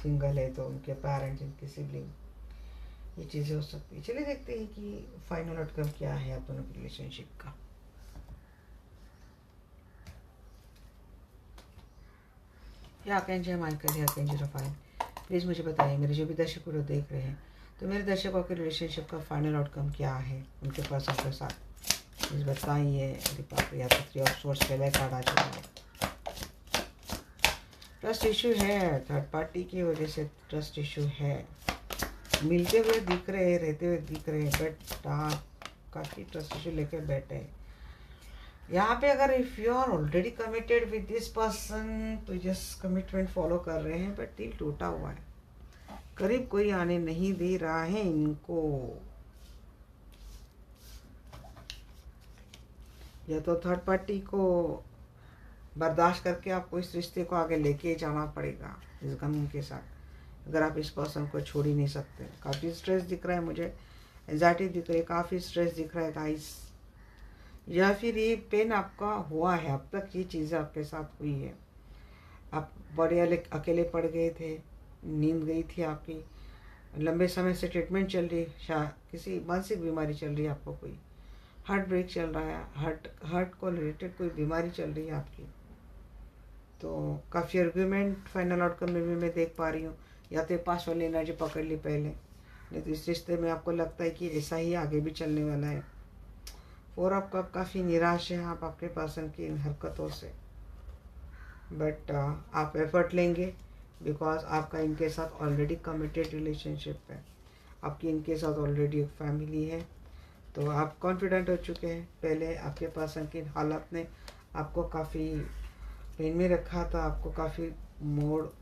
सिंगल है तो उनके पेरेंट्स, इनके सिबलिंग, ये चीज़ें हो सकती है। चलिए देखते हैं कि फाइनल आउटकम क्या है आप दोनों की रिलेशनशिप का। या कैंजी माइकल, या कैंजी रफाइल, प्लीज़ मुझे बताइए, मेरे जो भी दर्शक लोग देख रहे हैं, तो मेरे दर्शकों के रिलेशनशिप का फाइनल आउटकम क्या है उनके पर्सन के साथ, प्लीज़ बताइए। या तो 3 ऑफ सोर्स पहले कार्ड आ चुका है। ट्रस्ट इशू है, थर्ड पार्टी की वजह से ट्रस्ट इशू है, मिलते हुए दिख रहे हैं, रहते हुए दिख रहे हैं, बट आप काफ़ी ट्रस्ट इशू लेके बैठे हैं यहाँ पे। अगर if you are already committed with this person तो जस्ट कमिटमेंट फॉलो कर रहे हैं, बट दिल टूटा हुआ है, करीब कोई आने नहीं दे रहा है इनको। या तो थर्ड पार्टी को बर्दाश्त करके आपको इस रिश्ते को आगे लेके जाना पड़ेगा इस गम के साथ, अगर आप इस पर्सन को छोड़ ही नहीं सकते। काफ़ी स्ट्रेस दिख रहा है मुझे, एंजाइटी दिख रही है, काफ़ी स्ट्रेस दिख रहा है गाइस, या फिर ये पेन आपका हुआ है, अब तक ये चीज़ें आपके साथ हुई है, आप बड़े अकेले पड़ गए थे, नींद गई थी आपकी, लंबे समय से ट्रीटमेंट चल रही, किसी मानसिक बीमारी चल रही है आपको, कोई हार्ट ब्रेक चल रहा है, हार्ट को रिलेटेड कोई बीमारी चल रही है आपकी। तो काफ़ी आर्ग्यूमेंट फाइनल आउटकम में भी मैं देख पा रही हूँ, या तो पास वाली एनर्जी पकड़ ली पहले, नहीं तो इस रिश्ते में आपको लगता है कि ऐसा ही आगे भी चलने वाला है। 4 ऑफ कप, काफ़ी निराश है आप आपके पर्सन की इन हरकतों से, बट आप एफर्ट लेंगे बिकॉज आपका इनके साथ ऑलरेडी कमिटेड रिलेशनशिप है, आपकी इनके साथ ऑलरेडी एक फैमिली है, तो आप कॉन्फिडेंट हो चुके हैं। पहले आपके पर्सन की हालत ने आपको काफ़ी पेन में रखा था, आपको काफ़ी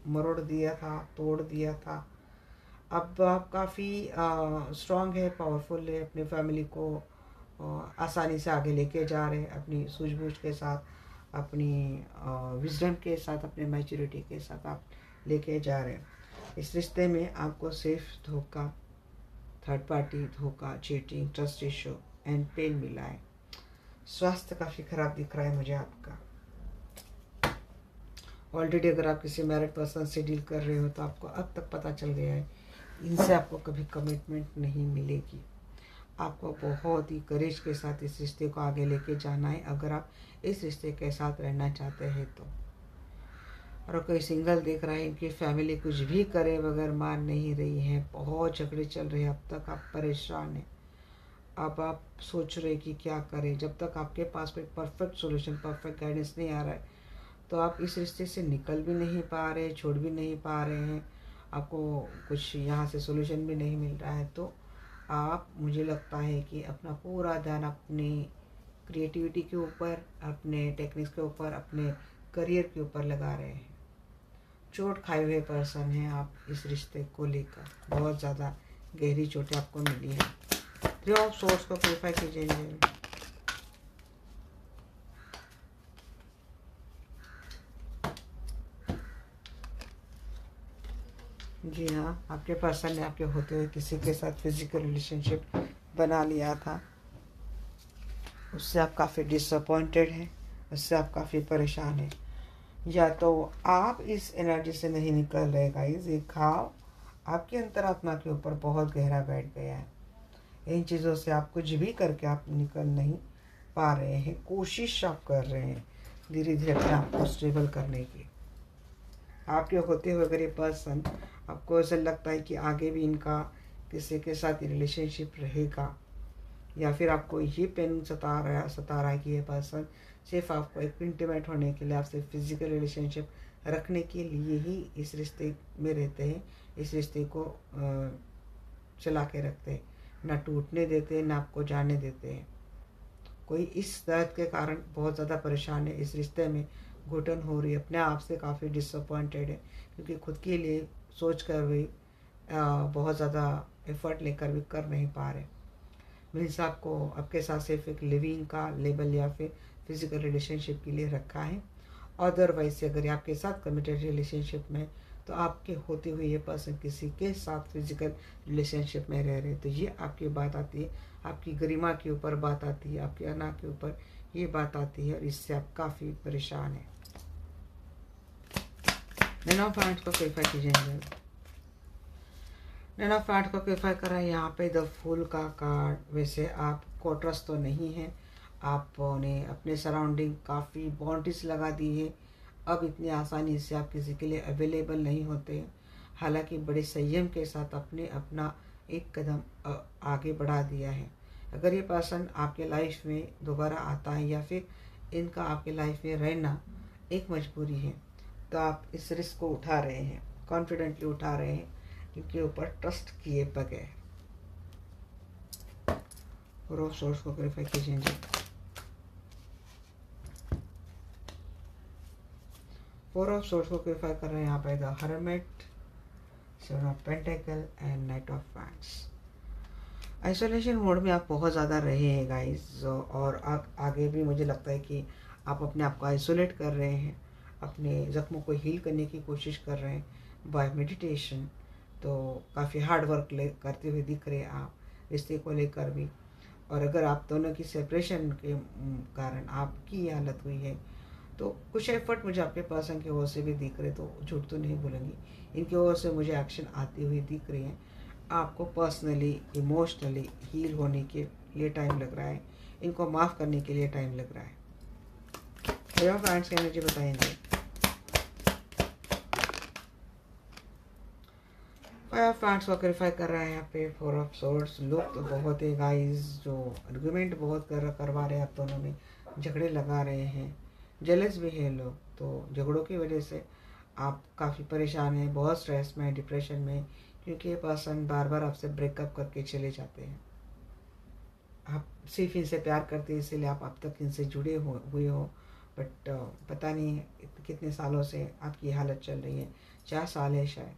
मरोड़ दिया था, तोड़ दिया था। अब आप काफ़ी स्ट्रांग है, पावरफुल है, अपनी फैमिली को आसानी से आगे लेके जा रहे हैं, अपनी सूझबूझ के साथ, अपनी विजडम के साथ, अपने मैच्योरिटी के साथ आप लेके जा रहे हैं। इस रिश्ते में आपको सिर्फ धोखा, थर्ड पार्टी धोखा, cheating, trust issue and pain मिला है। स्वास्थ्य काफ़ी ख़राब दिख रहा है मुझे आपका। ऑलरेडी अगर आप किसी मैरिड पर्सन से डील कर रहे हो तो आपको अब तक पता चल गया है इनसे आपको कभी कमिटमेंट नहीं मिलेगी। आपको बहुत ही करेज के साथ इस रिश्ते को आगे लेके जाना है, अगर आप इस रिश्ते के साथ रहना चाहते हैं तो। और कोई सिंगल देख रहा है, इनकी फैमिली कुछ भी करे बगैर मान नहीं रही है, बहुत झगड़े चल रहे हैं, अब तक आप परेशान हैं। अब आप सोच रहे कि क्या करें, जब तक आपके पास कोई परफेक्ट सॉल्यूशन, परफेक्ट गाइडेंस नहीं आ रहा है तो आप इस रिश्ते से निकल भी नहीं पा रहे, छोड़ भी नहीं पा रहे हैं, आपको कुछ यहाँ से सॉल्यूशन भी नहीं मिल रहा है। तो आप, मुझे लगता है कि अपना पूरा ध्यान अपनी क्रिएटिविटी के ऊपर, अपने टेक्निक्स के ऊपर, अपने करियर के ऊपर लगा रहे हैं। चोट खाए हुए पर्सन हैं आप इस रिश्ते को लेकर, बहुत ज़्यादा गहरी चोटें आपको मिली है। 3 ऑफ सोर्स को क्लियरिफाई कीजिए। जी हाँ, आपके पर्सन ने आपके होते हुए किसी के साथ फिजिकल रिलेशनशिप बना लिया था, उससे आप काफ़ी डिसअपॉइंटेड हैं, उससे आप काफ़ी परेशान हैं। या तो आप इस एनर्जी से नहीं निकल रहे गाइस, ये घाव आपकी अंतरात्मा के ऊपर बहुत गहरा बैठ गया है। इन चीज़ों से आप कुछ भी करके आप निकल नहीं पा रहे हैं। कोशिश आप कर रहे हैं धीरे धीरे अपने आप को स्टेबल करने की। आपके होते हुए अगर ये पर्सन आपको ऐसा लगता है कि आगे भी इनका किसी के साथ रिलेशनशिप रहेगा, या फिर आपको ये पेन सता रहा है कि ये पर्सन सिर्फ आपको एक इंटीमेट होने के लिए, आपसे फिजिकल रिलेशनशिप रखने के लिए ही इस रिश्ते में रहते हैं, इस रिश्ते को चला के रखते हैं, ना टूटने देते हैं, ना आपको जाने देते हैं। कोई इस दर्द के कारण बहुत ज़्यादा परेशान है, इस रिश्ते में घुटन हो रही है, अपने आप से काफ़ी डिसअपॉइंटेड है, क्योंकि खुद के लिए सोच कर भी बहुत ज़्यादा एफर्ट लेकर भी कर नहीं पा रहे। मीन्स आपको आपके साथ सिर्फ एक लिविंग का लेबल या फिर फिजिकल रिलेशनशिप के लिए रखा है। अदरवाइज से अगर आपके साथ कमिटेड रिलेशनशिप में, तो आपके होते हुए ये पर्सन किसी के साथ फिजिकल रिलेशनशिप में रह रहे, तो ये आपकी बात आती है, आपकी गरिमा के ऊपर बात आती है, आपके अना के ऊपर ये बात आती है, और इससे आप काफ़ी परेशान हैं। नैन ऑफ वांड्स को क्लेरिफाई कीजिए। नैन ऑफ वांड्स को क्लेरिफाई करा है यहाँ पे द फूल का कार्ड। वैसे आप कोटरस तो नहीं है, आपने अपने सराउंडिंग काफ़ी बाउंड्रीज लगा दी है। अब इतनी आसानी से आप किसी के लिए अवेलेबल नहीं होते हैं। हालांकि बड़े संयम के साथ आपने अपना एक कदम आगे बढ़ा दिया है। अगर ये पर्सन आपके लाइफ में दोबारा आता है, या फिर इनका आपके लाइफ में रहना एक मजबूरी है, तो आप इस रिस्क को उठा रहे हैं, कॉन्फिडेंटली उठा रहे हैं, इनके ऊपर ट्रस्ट किए बगैर। फोर ऑफ सोर्स को क्लैरिफाई कीजिए। फोर ऑफ सोर्स को क्लैरिफाई कर रहे हैं यहाँ पे the hermit, seven of pentacle and night of wands. Isolation mode में आप बहुत ज़्यादा रहे हैं गाइस, और आगे भी मुझे लगता है कि आप अपने आप को आइसोलेट कर रहे हैं, अपने ज़ख्मों को हील करने की कोशिश कर रहे हैं बाय मेडिटेशन। तो काफ़ी हार्ड वर्क करते हुए दिख रहे हैं आप रिश्ते को लेकर भी। और अगर आप दोनों की सेपरेशन के कारण आपकी ये हालत हुई है, तो कुछ एफर्ट मुझे आपके पर्सन की ओर से भी दिख रहे, तो झूठ तो नहीं बोलूँगी, इनकी ओर से मुझे एक्शन आती हुई दिख रही है। आपको पर्सनली इमोशनली हील होने के लिए टाइम लग रहा है, इनको माफ़ करने के लिए टाइम लग रहा है। फ्रेंड्स की एनर्जी बताएंगे। फाइव ऑफ वांड्स को क्लैरिफाई कर रहा है यहाँ पे फोर ऑफ सोर्ड्स। लोग तो बहुत है गाइस जो आर्गुमेंट बहुत करवा रहे हैं, आप दोनों में झगड़े लगा रहे हैं, जेलस भी है लोग। तो झगड़ों की वजह से आप काफ़ी परेशान हैं, बहुत स्ट्रेस में, डिप्रेशन में, क्योंकि ये पर्सन बार बार आपसे ब्रेकअप करके चले जाते हैं। आप सिर्फ इनसे प्यार करते हैं, इसीलिए आप अब तक इनसे जुड़े हुए हो, बट पता नहीं कितने सालों से आपकी हालत चल रही है। 4 साल है शायद,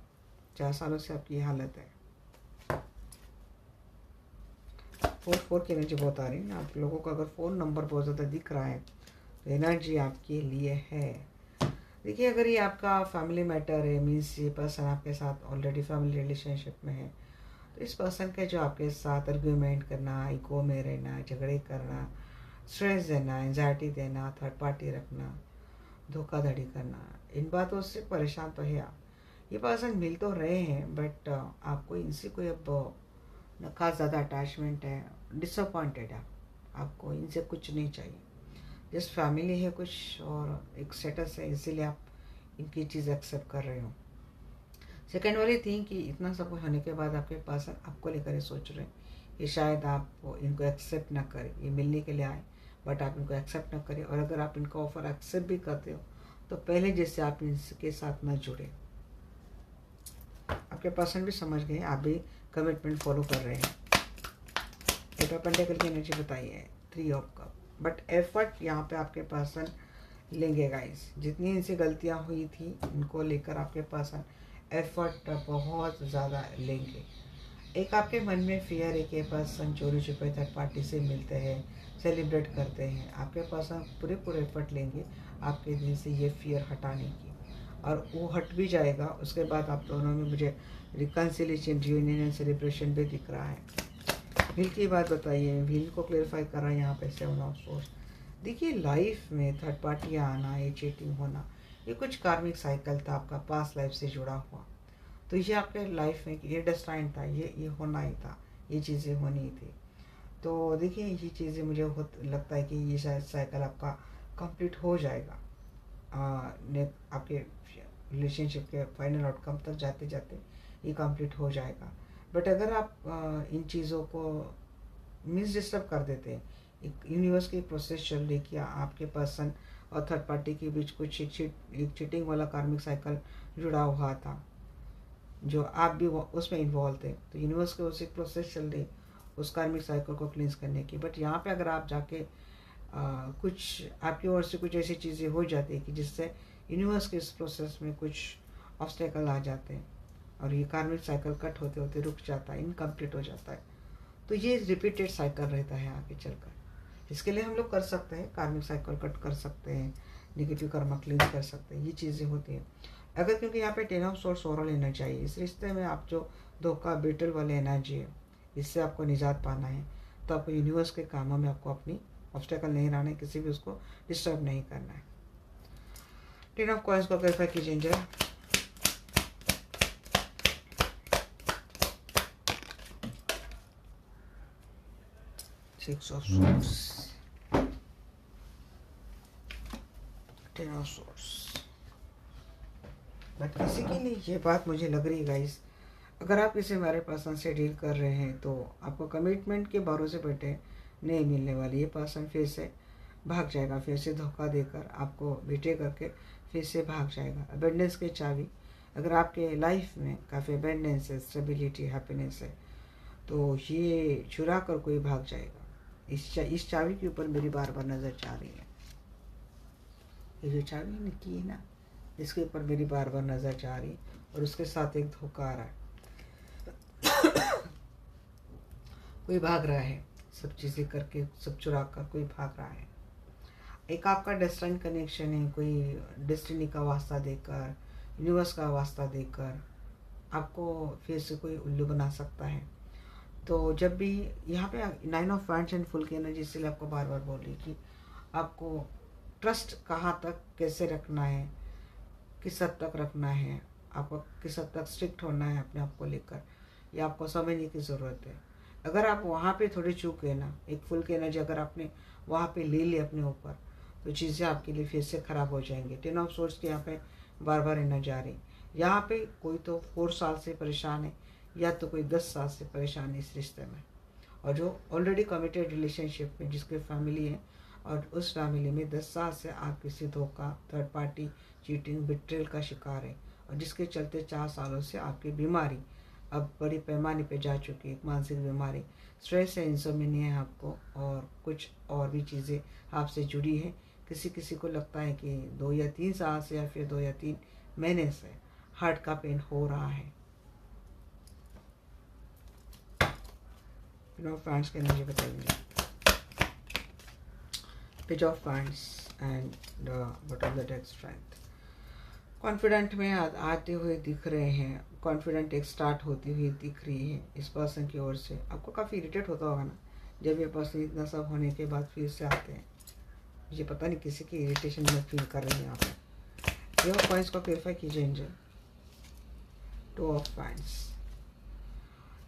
4 सालों से आपकी ये हालत है। 4 की एनर्जी बहुत आ रही है। आप लोगों का अगर फ़ोन नंबर बहुत ज़्यादा दिख रहा है, तो एनर्जी आपके लिए है। देखिए, अगर ये आपका फैमिली मैटर है, मीन्स ये पर्सन आपके साथ ऑलरेडी फैमिली रिलेशनशिप में है, तो इस पर्सन के जो आपके साथ आर्ग्यूमेंट करना, इको में रहना, झगड़े करना, स्ट्रेस देना, एंजाइटी देना, थर्ड पार्टी रखना, धोखाधड़ी करना, इन बातों से परेशान तो है आप। ये पर्सन मिल तो रहे हैं, बट आपको इनसे कोई अब न खास ज़्यादा अटैचमेंट है, डिसअपॉइंटेड है आपको इनसे कुछ नहीं चाहिए, जस्ट फैमिली है कुछ और एक स्टेटस है, इसीलिए आप इनकी चीज़ एक्सेप्ट कर रहे हो। सेकेंड वाली थिंग कि इतना सब कुछ होने के बाद आपके पर्सन आपको लेकर ये सोच रहे हैं कि शायद आप इनको एक्सेप्ट ना करें। ये मिलने के लिए आए, बट आप इनको एक्सेप्ट ना करें, और अगर आप इनका ऑफर एक्सेप्ट भी करते हो, तो पहले जैसे आप इनके साथ ना जुड़े। आपके पर्सन भी समझ गए, आप भी कमिटमेंट फॉलो कर रहे हैं। एट ऑफ पेंटिकल की एनर्जी बताइए, 3 ऑफ कप। बट एफर्ट यहाँ पे आपके पर्सन लेंगे गाइस। जितनी इनसे गलतियाँ हुई थी, इनको लेकर आपके पर्सन एफर्ट बहुत ज़्यादा लेंगे। एक आपके मन में फियर है कि पर्सन चोरी छुपे थर्ड पार्टी से मिलते हैं, सेलिब्रेट करते हैं। आपके पर्सन पूरे एफर्ट लेंगे आपके दिल से ये फियर हटाने की, और वो हट भी जाएगा। उसके बाद आप दोनों में मुझे रिकन्सिलेशन, रियूनियन एंड सेलिब्रेशन भी दिख रहा है। व्हील की बात बताइए, व्हील को क्लेरिफाई कर रहा है यहाँ पे 7 ऑफ सोर्स। देखिए, लाइफ में थर्ड पार्टियाँ आना, ये चीटिंग होना, ये कुछ कार्मिक साइकिल था आपका पास्ट लाइफ से जुड़ा हुआ। तो ये आपके लाइफ में ये डेस्टाइन था, ये होना ही था, ये चीज़ें होनी ही थी। तो देखिए ये चीज़ें मुझे बहुत लगता है कि ये शायद साइकिल आपका कंप्लीट हो जाएगा आपके रिलेशनशिप के फाइनल आउटकम तक जाते जाते ये कंप्लीट हो जाएगा। बट अगर आप इन चीज़ों को मिस डिस्टर्ब कर देते हैं, एक यूनिवर्स की प्रोसेस चल रही कि आपके पर्सन और थर्ड पार्टी के बीच कुछ एक चीटिंग वाला कार्मिक साइकिल जुड़ा हुआ था, जो आप भी उसमें इन्वॉल्व थे, तो यूनिवर्स की उस एक प्रोसेस चल रही उस कार्मिक साइकिल को क्लींस करने की। बट यहाँ पे अगर आप जाके कुछ आपकी ओर से कुछ ऐसी चीज़ें हो जाती है कि जिससे यूनिवर्स के इस प्रोसेस में कुछ ऑब्स्टेकल आ जाते हैं और ये कार्मिक साइकिल कट होते होते रुक जाता है, इनकम्प्लीट हो जाता है। तो ये रिपीटेड साइकिल रहता है आगे चलकर। इसके लिए हम लोग कर सकते हैं, कार्मिक साइकिल कट कर सकते हैं, नेगेटिव कर्मा क्लींस कर सकते हैं, ये चीज़ें होती हैं। अगर क्योंकि यहाँ पे 10 ऑफ सोर्स ओवरऑल एनर्जी चाहिए इस रिश्ते में, आप जो धोखा बेटल वाले एनर्जी है इससे आपको निजात पाना है, तो आपको यूनिवर्स के कामों में आपको अपनी ऑब्स्टेकल नहीं रहना है, किसी भी उसको डिस्टर्ब नहीं करना है। 10 ऑफ कॉइंस को क्लैरिफाई कीजिए angel. Six of source, 10 of source. But किसी की नहीं ये बात मुझे लग रही है गाइस, अगर आप किसी हमारे पर्सन से डील कर रहे हैं तो आपको कमिटमेंट के भरोसे बैठे नहीं मिलने वाली। ये पर्सन फिर से भाग जाएगा, फिर से धोखा देकर आपको बेटे करके फिर से भाग जाएगा। अबेंडेंस की चाबी, अगर आपके लाइफ में काफ़ी अबेंडेंस है, स्टेबिलिटी, हैप्पीनेस है, तो ये चुरा कर कोई भाग जाएगा। इस चाबी के ऊपर मेरी बार बार नज़र जा रही है। ये जो चाबी निकली है ना, इसके ऊपर मेरी बार बार नज़र जा रही है और उसके साथ एक धोखा आ रहा है। कोई भाग रहा है, सब चीज़ें करके, सब चुरा कर कोई भाग रहा है। एक आपका डेस्टिनी कनेक्शन है, कोई डेस्टिनी का वास्ता देकर, यूनिवर्स का वास्ता देकर आपको फिर से कोई उल्लू बना सकता है। तो जब भी यहाँ पे 9 ऑफ वांड्स एंड फुल की एनर्जी, इसलिए आपको बार बार बोल रही कि आपको ट्रस्ट कहाँ तक कैसे रखना है, किस हद तक रखना है, आपको किस हद तक स्ट्रिक्ट होना है अपने आप को लेकर, ये आपको समझने की ज़रूरत है। अगर आप वहाँ पे थोड़ी चूक गए ना, एक फुल की एनर्जी अगर आपने वहाँ पे ले ली अपने ऊपर, तो चीज़ें आपके लिए फिर से ख़राब हो जाएंगी। 10 ऑफ सोर्स के यहाँ पे बार बार एनर्जी आ रही। यहाँ पे कोई तो 4 साल से परेशान है या तो कोई 10 साल से परेशान है इस रिश्ते में, और जो ऑलरेडी कमिटेड रिलेशनशिप में जिसके फैमिली है, और उस फैमिली में 10 साल से आप किसी धोखा, थर्ड पार्टी, चीटिंग, बिट्रेल का शिकार है, और जिसके चलते 4 सालों से आपकी बीमारी अब बड़ी पैमाने पे जा चुकी है, एक मानसिक बीमारी, स्ट्रेस है, इंसोम्निया है आपको, और कुछ और भी चीज़ें आपसे जुड़ी हैं। किसी किसी को लगता है कि 2 या 3 साल से या फिर 2 या 3 महीने से हार्ट का पेन हो रहा है। फैंस के एनर्जी बताइए। Page of fans and bottom the deck strength. Confident में आते हुए दिख रहे हैं, कॉन्फिडेंट एक स्टार्ट होती हुई दिख रही है इस पर्सन की ओर से। आपको काफ़ी इरिटेट होता होगा ना जब ये पर्सन इतना सब होने के बाद फिर से आते हैं। मुझे पता नहीं किसी की इरिटेशन में फील कर रही है यहाँ पे। ये पॉइंट्स को क्लेरिफाई कीजिए एंजल। 2 of points.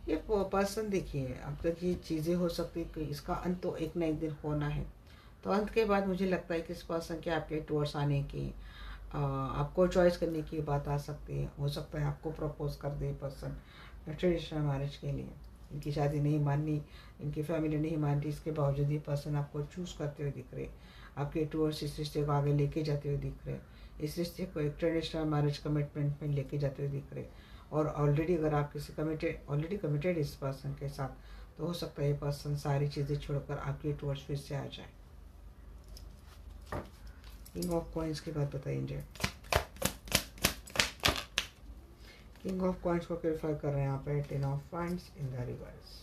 ये पर्सन देखिए, अब तक ये चीज़ें हो सकती कि इसका अंत तो एक ना एक दिन होना है, तो अंत के बाद मुझे लगता है कि इस पर्सन के आपके टूवर्ड्स आने की, आपको चॉइस करने की बात आ सकती है। हो सकता है आपको प्रपोज कर दे पर्सन ट्रेडिशनल मैरिज के लिए। इनकी शादी नहीं माननी, इनकी फैमिली नहीं मान रही, इसके बावजूद ये पर्सन आपको चूज़ करते हुए दिख रहे, आपके टूवर्ड्स इस रिश्ते को आगे लेके जाते हुए दिख रहे, इस रिश्ते को एक ट्रेडिशनल मैरिज कमिटमेंट में लेके जाते हुए दिख रहे। और ऑलरेडी अगर आप किसी ऑलरेडी कमिटेड इस पर्सन के साथ, तो हो सकता है ये पर्सन सारी चीज़ें छोड़कर आपके टूवर्ड्स फिर से आ जाए। किंग ऑफ कॉइंस की बात बताइए। किंग ऑफ कॉइंस को क्लेरिफाई कर रहे हैं यहाँ पे। 10 of coins in the reverse.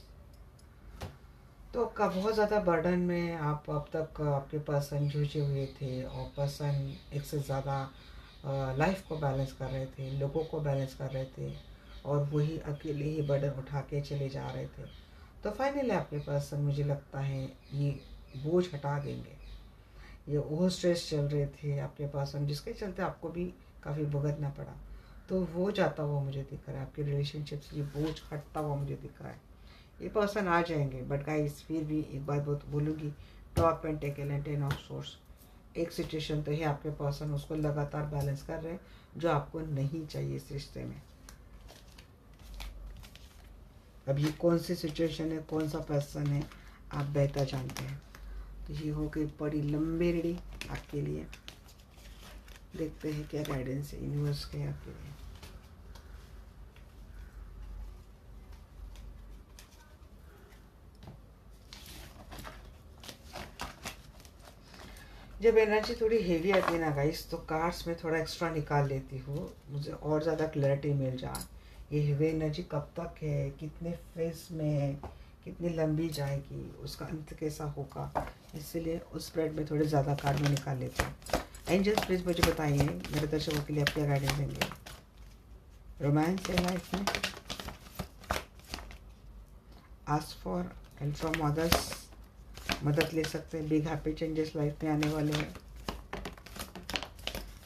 तो आपका बहुत ज़्यादा बर्डन में आप अब तक आपके पर्सन जूझे हुए थे, और पर्सन एक से ज़्यादा लाइफ को बैलेंस कर रहे थे, लोगों को बैलेंस कर रहे थे, और वही अकेले ही बर्डन उठा के चले जा रहे थे। तो फाइनली आपके पर्सन, मुझे लगता है, ये बोझ हटा देंगे। ये ओवर स्ट्रेस चल रहे थे आपके पर्सन, जिसके चलते आपको भी काफ़ी भुगतना पड़ा। तो वो जाता हुआ मुझे दिख रहा है, आपके रिलेशनशिप से ये बोझ हटता हुआ मुझे दिख रहा है। ये पर्सन आ जाएंगे, बट गाइस फिर भी एक बात बहुत बोलूँगी, top and tackle and 10 of source. एक सिचुएशन तो है, आपके पर्सन उसको लगातार बैलेंस कर रहे हैं जो आपको नहीं चाहिए इस रिश्ते में। अब ये कौन सी सिचुएशन है, कौन सा पर्सन है, आप बेहतर जानते हैं। तो ये हो गई बड़ी लंबी रीडिंग आपके लिए। देखते हैं क्या गाइडेंस है यूनिवर्स के आपके लिए। जब एनर्जी थोड़ी हेवी आती है ना गाइस, तो कार्ड्स में थोड़ा एक्स्ट्रा निकाल लेती हूँ, मुझे और ज़्यादा क्लैरिटी मिल जाए। ये हेवी एनर्जी कब तक है, कितने फेस में है, कितनी लंबी जाएगी, उसका अंत कैसा होगा, इसलिए उस स्प्रेड में थोड़े ज़्यादा कार्ड में निकाल लेते हैं। एंजल्स प्लीज मुझे बताइए मेरे दर्शकों के लिए आप क्या गाइडेंस देंगे। रोमांस है लाइफ में, ask for help from others, मदद ले सकते हैं। बिग हैप्पी चेंजेस लाइफ में आने वाले हैं।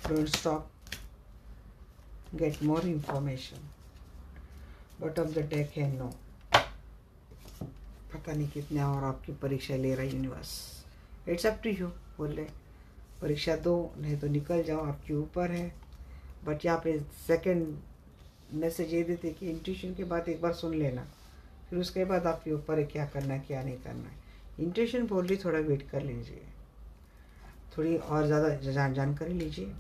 Don't stop, get more information. Bottom of the deck है नो, पता नहीं कितने और आपकी परीक्षा ले रहा है universe. It's up to you, बोल रहे परीक्षा दो, नहीं तो निकल जाओ, आपके ऊपर है। बट यहाँ पे सेकंड मैसेज ये देते कि इंट्यूशन की बात एक बार सुन लेना, फिर उसके बाद आपके ऊपर है क्या करना है क्या नहीं करना है। इंट्यूशन बोल रही थोड़ा वेट कर लीजिए, थोड़ी और ज़्यादा जानकारी लीजिए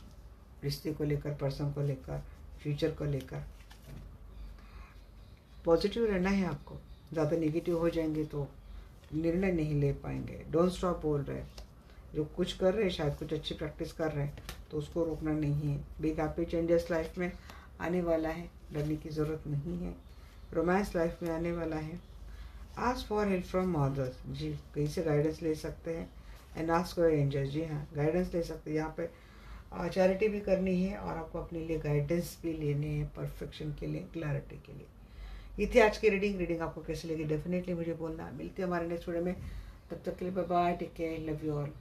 रिश्ते को लेकर, पर्सन को लेकर, फ्यूचर को लेकर। पॉजिटिव रहना है आपको, ज़्यादा नेगेटिव हो जाएंगे तो निर्णय नहीं ले पाएंगे। डोंट स्टॉप बोल रहे हैं, जो कुछ कर रहे हैं शायद कुछ अच्छी प्रैक्टिस कर रहे हैं तो उसको रोकना नहीं है। बिग हैप्पी चेंजेस लाइफ में आने वाला है, डरने की ज़रूरत नहीं है। रोमांस लाइफ में आने वाला है। Ask for help from others, जी कहीं से गाइडेंस ले सकते हैं। एंड आस्क फॉर एंजल्स, जी हाँ गाइडेंस ले सकते हैं। यहाँ पे चैरिटी भी करनी है और आपको अपने लिए गाइडेंस भी लेने हैं, परफेक्शन के लिए, क्लैरिटी के लिए। ये थी आज की रीडिंग आपको कैसी लगी डेफिनेटली मुझे बोलना। मिलते हैं हमारे नेक्स्ट वीडियो में, तब तक के लिए bye bye, take care, love you all.